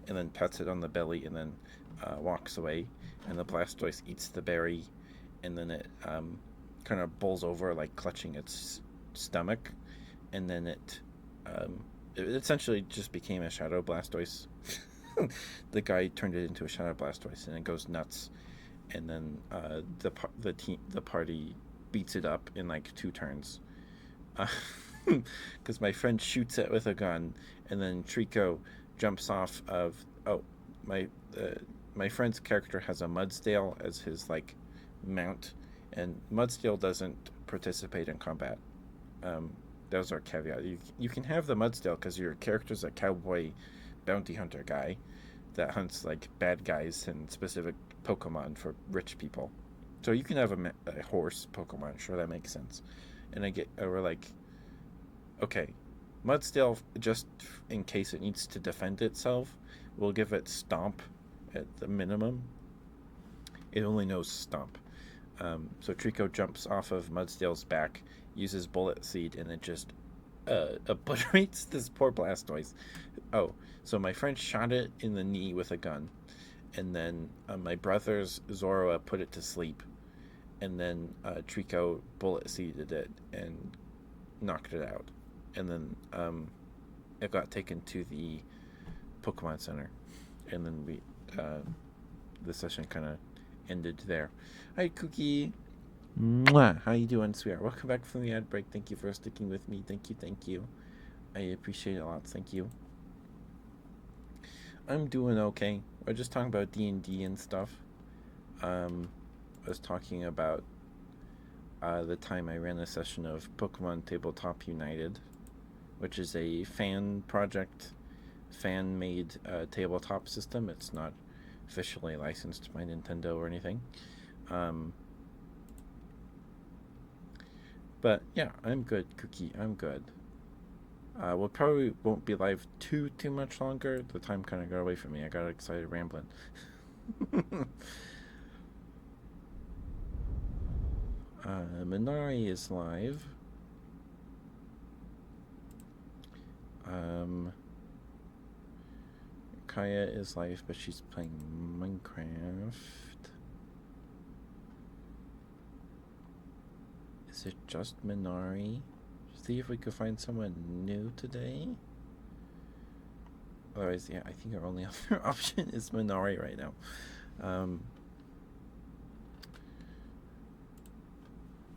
and then pets it on the belly, and then walks away. And the Blastoise eats the berry, and then it kind of bowls over, like clutching its stomach, and then it essentially just became a Shadow Blastoise. The guy turned it into a Shadow Blastoise, and it goes nuts. And then the party beats it up in like 2 turns. Because my friend shoots it with a gun, and then Trico jumps off of. Oh, my uh, my friend's character has a Mudsdale as his like mount, and Mudsdale doesn't participate in combat. Um, those are caveat. You can have the Mudsdale because your character's a cowboy bounty hunter guy that hunts like bad guys and specific Pokemon for rich people. So you can have a horse Pokemon. Sure, that makes sense. And we're like, okay, Mudsdale, just in case it needs to defend itself, we'll give it Stomp at the minimum. It only knows Stomp. So Trico jumps off of Mudsdale's back, uses Bullet Seed, and it just obliterates this poor Blastoise. Oh, so my friend shot it in the knee with a gun, and then my brother's Zoroa put it to sleep, and then Trico Bullet Seeded it and knocked it out, and then it got taken to the Pokemon Center, and then the session kind of ended there. Hi, Cookie. Mwah. How you doing, sweetheart? Welcome back from the ad break. Thank you for sticking with me. Thank you. I appreciate it a lot. Thank you. I'm doing okay. We're just talking about D&D and stuff. I was talking about the time I ran a session of Pokemon Tabletop United, which is a fan project, fan-made tabletop system. It's not officially licensed by Nintendo or anything. But yeah, I'm good, Cookie. I'm good. We'll probably won't be live too much longer. The time kind of got away from me. I got excited rambling. Minari is live. Kaya is live, but she's playing Minecraft. Is it just Minari? See if we could find someone new today. Otherwise, yeah, I think our only other option is Minari right now.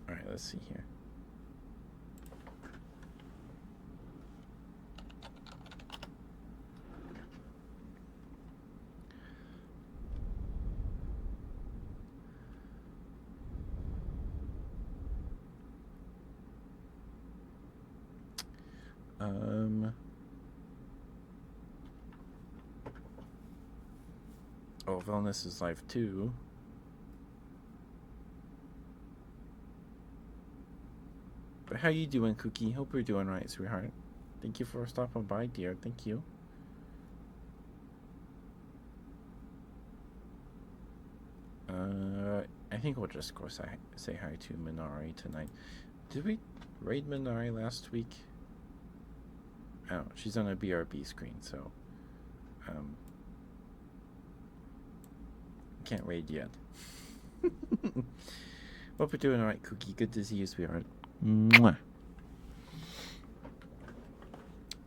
Alright, let's see here. Oh, Wellness is live too. But how you doing, Cookie? Hope you're doing right, sweetheart. Thank you for stopping by, dear. Thank you. I think we'll just go say hi to Minari tonight. Did we raid Minari last week? Oh, she's on a BRB screen, so can't raid yet. Hope you're doing alright, Cookie. Good to see you, sweetheart. Mwah.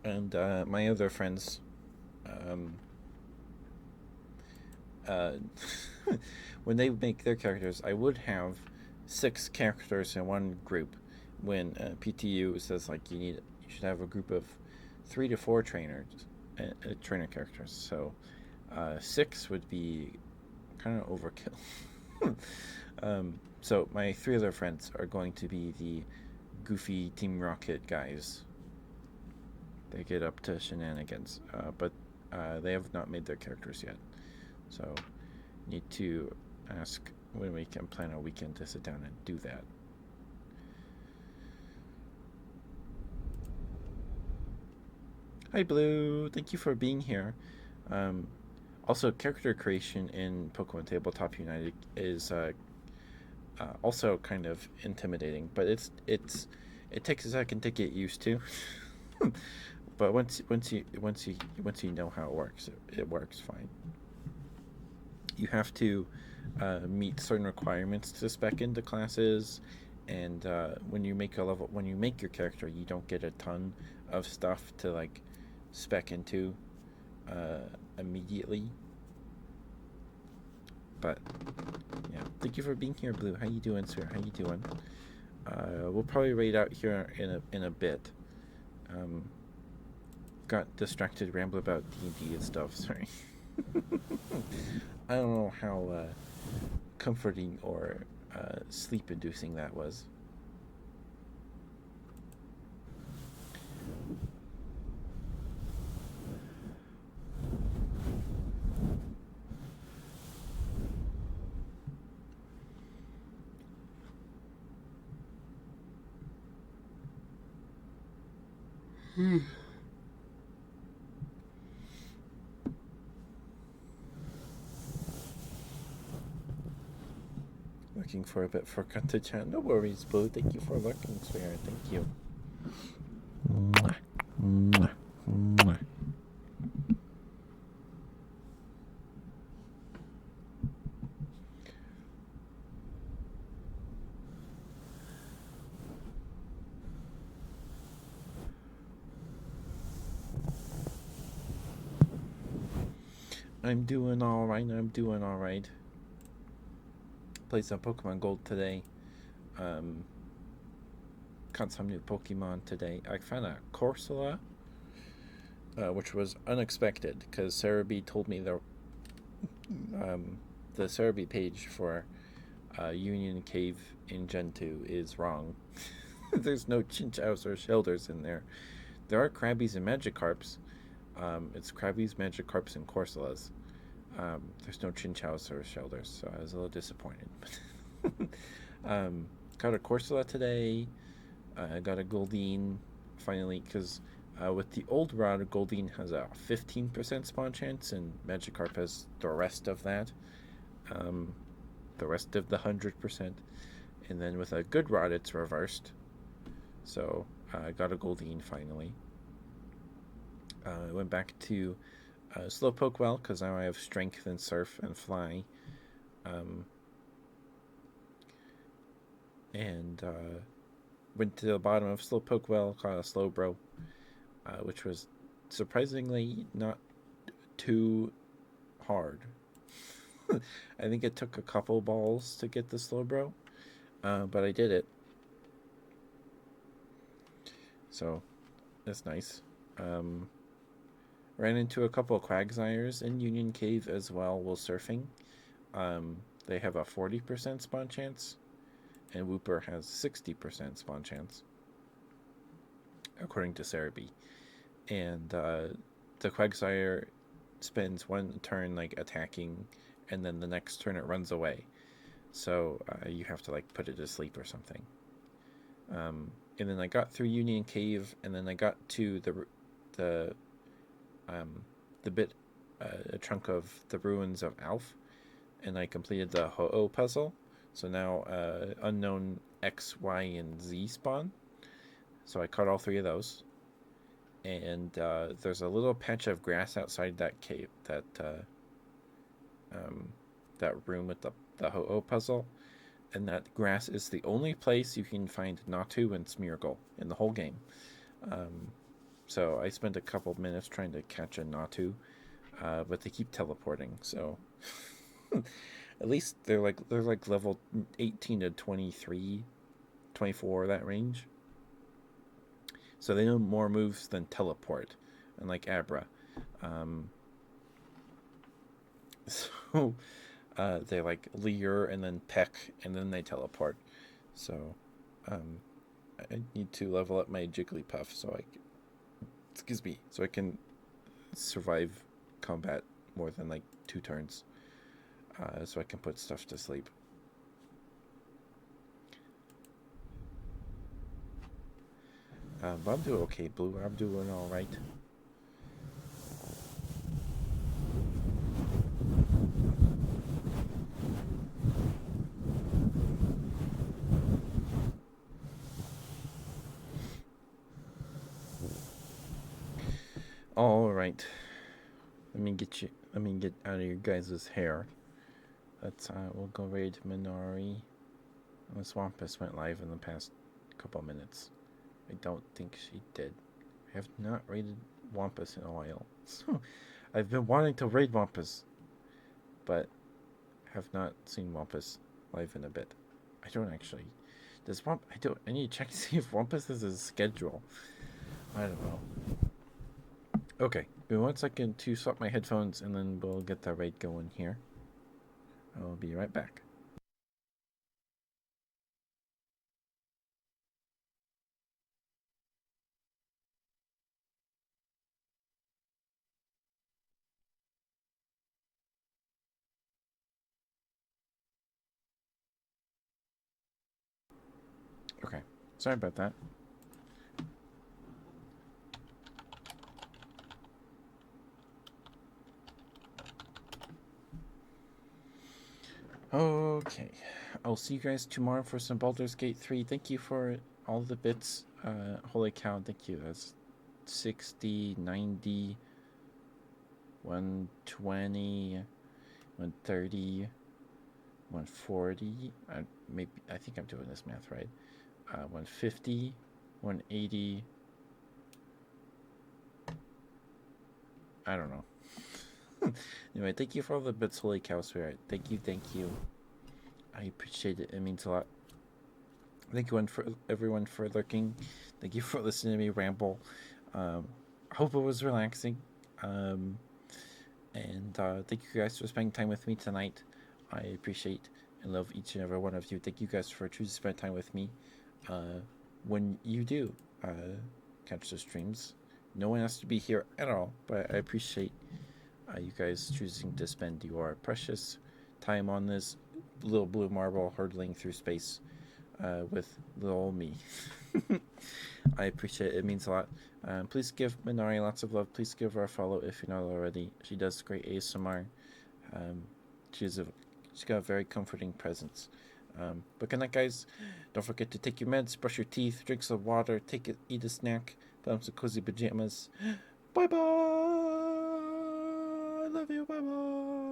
And my other friends, when they make their characters, I would have 6 characters in one group. When PTU says like you should have a group of 3 to 4 trainer characters. So 6 would be kind of overkill. So my 3 other friends are going to be the goofy Team Rocket guys. They get up to shenanigans, but they have not made their characters yet. So need to ask when we can plan a weekend to sit down and do that. Hi, Blue. Thank you for being here. Also, character creation in Pokemon Tabletop United is also kind of intimidating, but it takes a second to get used to. But once you know how it works, it works fine. You have to meet certain requirements to spec into classes, and when you make your character, you don't get a ton of stuff to like spec into immediately. But yeah, thank you for being here, Blue. How you doing, sir? How you doing? We'll probably raid out here in a bit. Got distracted, ramble about D&D and stuff. Sorry. I don't know how comforting or sleep-inducing that was. Looking for a bit for cut to chat. No worries, Blue. Thank you for lurking, sweetheart. Thank you. Mwah. Mwah. Mwah. I'm doing alright. I'm doing alright. Played some Pokemon Gold today. Caught some new Pokemon today. I found a Corsola, which was unexpected because Cerebi told me the Cerebi page for Union Cave in Gen 2 is wrong. There's no Chinchous or Shelders in there. There are Krabbies and Magikarps. It's Krabbies, Magikarps, and Corsolas. There's no Chinchous or Shelders, so I was a little disappointed. Got a Corsola today. I got a Goldeen finally, because with the old rod, Goldeen has a 15% spawn chance, and Magikarp has the rest of that. The rest of the 100%. And then with a good rod, it's reversed. So I got a Goldeen finally. I went back to Slowpoke well, because now I have Strength and Surf and Fly. And went to the bottom of Slowpoke well, caught a Slowbro, which was surprisingly not too hard. I think it took a couple balls to get the Slowbro, but I did it. So that's nice. Ran into a couple of Quagsires in Union Cave as well while surfing. They have a 40% spawn chance, and Wooper has 60% spawn chance, according to Cerebi. And the Quagsire spends one turn like attacking, and then the next turn it runs away. So you have to like put it to sleep or something. And then I got through Union Cave, and then I got to the bit, a chunk of the ruins of Alf, and I completed the Ho-Oh puzzle. So now unknown X, Y, and Z spawn. So I caught all three of those. And there's a little patch of grass outside that cave, that room with the Ho-Oh puzzle. And that grass is the only place you can find Natu and Smeargle in the whole game. So I spent a couple minutes trying to catch a Natu, but they keep teleporting. So at least they're like level 18 to 23, 24, that range. So they know more moves than teleport, unlike Abra. So they like Leer and then Peck, and then they teleport. So I need to level up my Jigglypuff so I can survive combat more than like 2 turns, so I can put stuff to sleep. But I'm doing okay, Blue. I'm doing all right. right. Let me get out of your guys' hair. We'll go raid Minori. This Wampus went live in the past couple minutes. I don't think she did. I have not raided Wampus in a while. So, I've been wanting to raid Wampus, but have not seen Wampus live in a bit. I don't actually. I need to check to see if Wampus has a schedule. I don't know. Okay, give me 1 second to swap my headphones and then we'll get the raid going here. I'll be right back. Okay, sorry about that. Okay, I'll see you guys tomorrow for some Baldur's Gate 3. Thank you for all the bits. Holy cow, thank you. That's 60, 90, 120, 130, 140. I think I'm doing this math right. 150, 180. I don't know. Anyway, thank you for all the bits, Holy Cow Spirit. Thank you. I appreciate it. It means a lot. Thank you everyone for lurking. Thank you for listening to me ramble. Hope it was relaxing. And thank you guys for spending time with me tonight. I appreciate and love each and every one of you. Thank you guys for choosing to spend time with me. When you do catch the streams, no one has to be here at all, but I appreciate you guys choosing to spend your precious time on this little blue marble hurtling through space with little me. I appreciate it. It means a lot. Please give Minari lots of love. Please give her a follow if you're not already. She does great ASMR. She's got a very comforting presence. But good night, guys. Don't forget to take your meds, brush your teeth, drink some water, eat a snack, put on some cozy pajamas. Bye bye. I love you. Bye bye.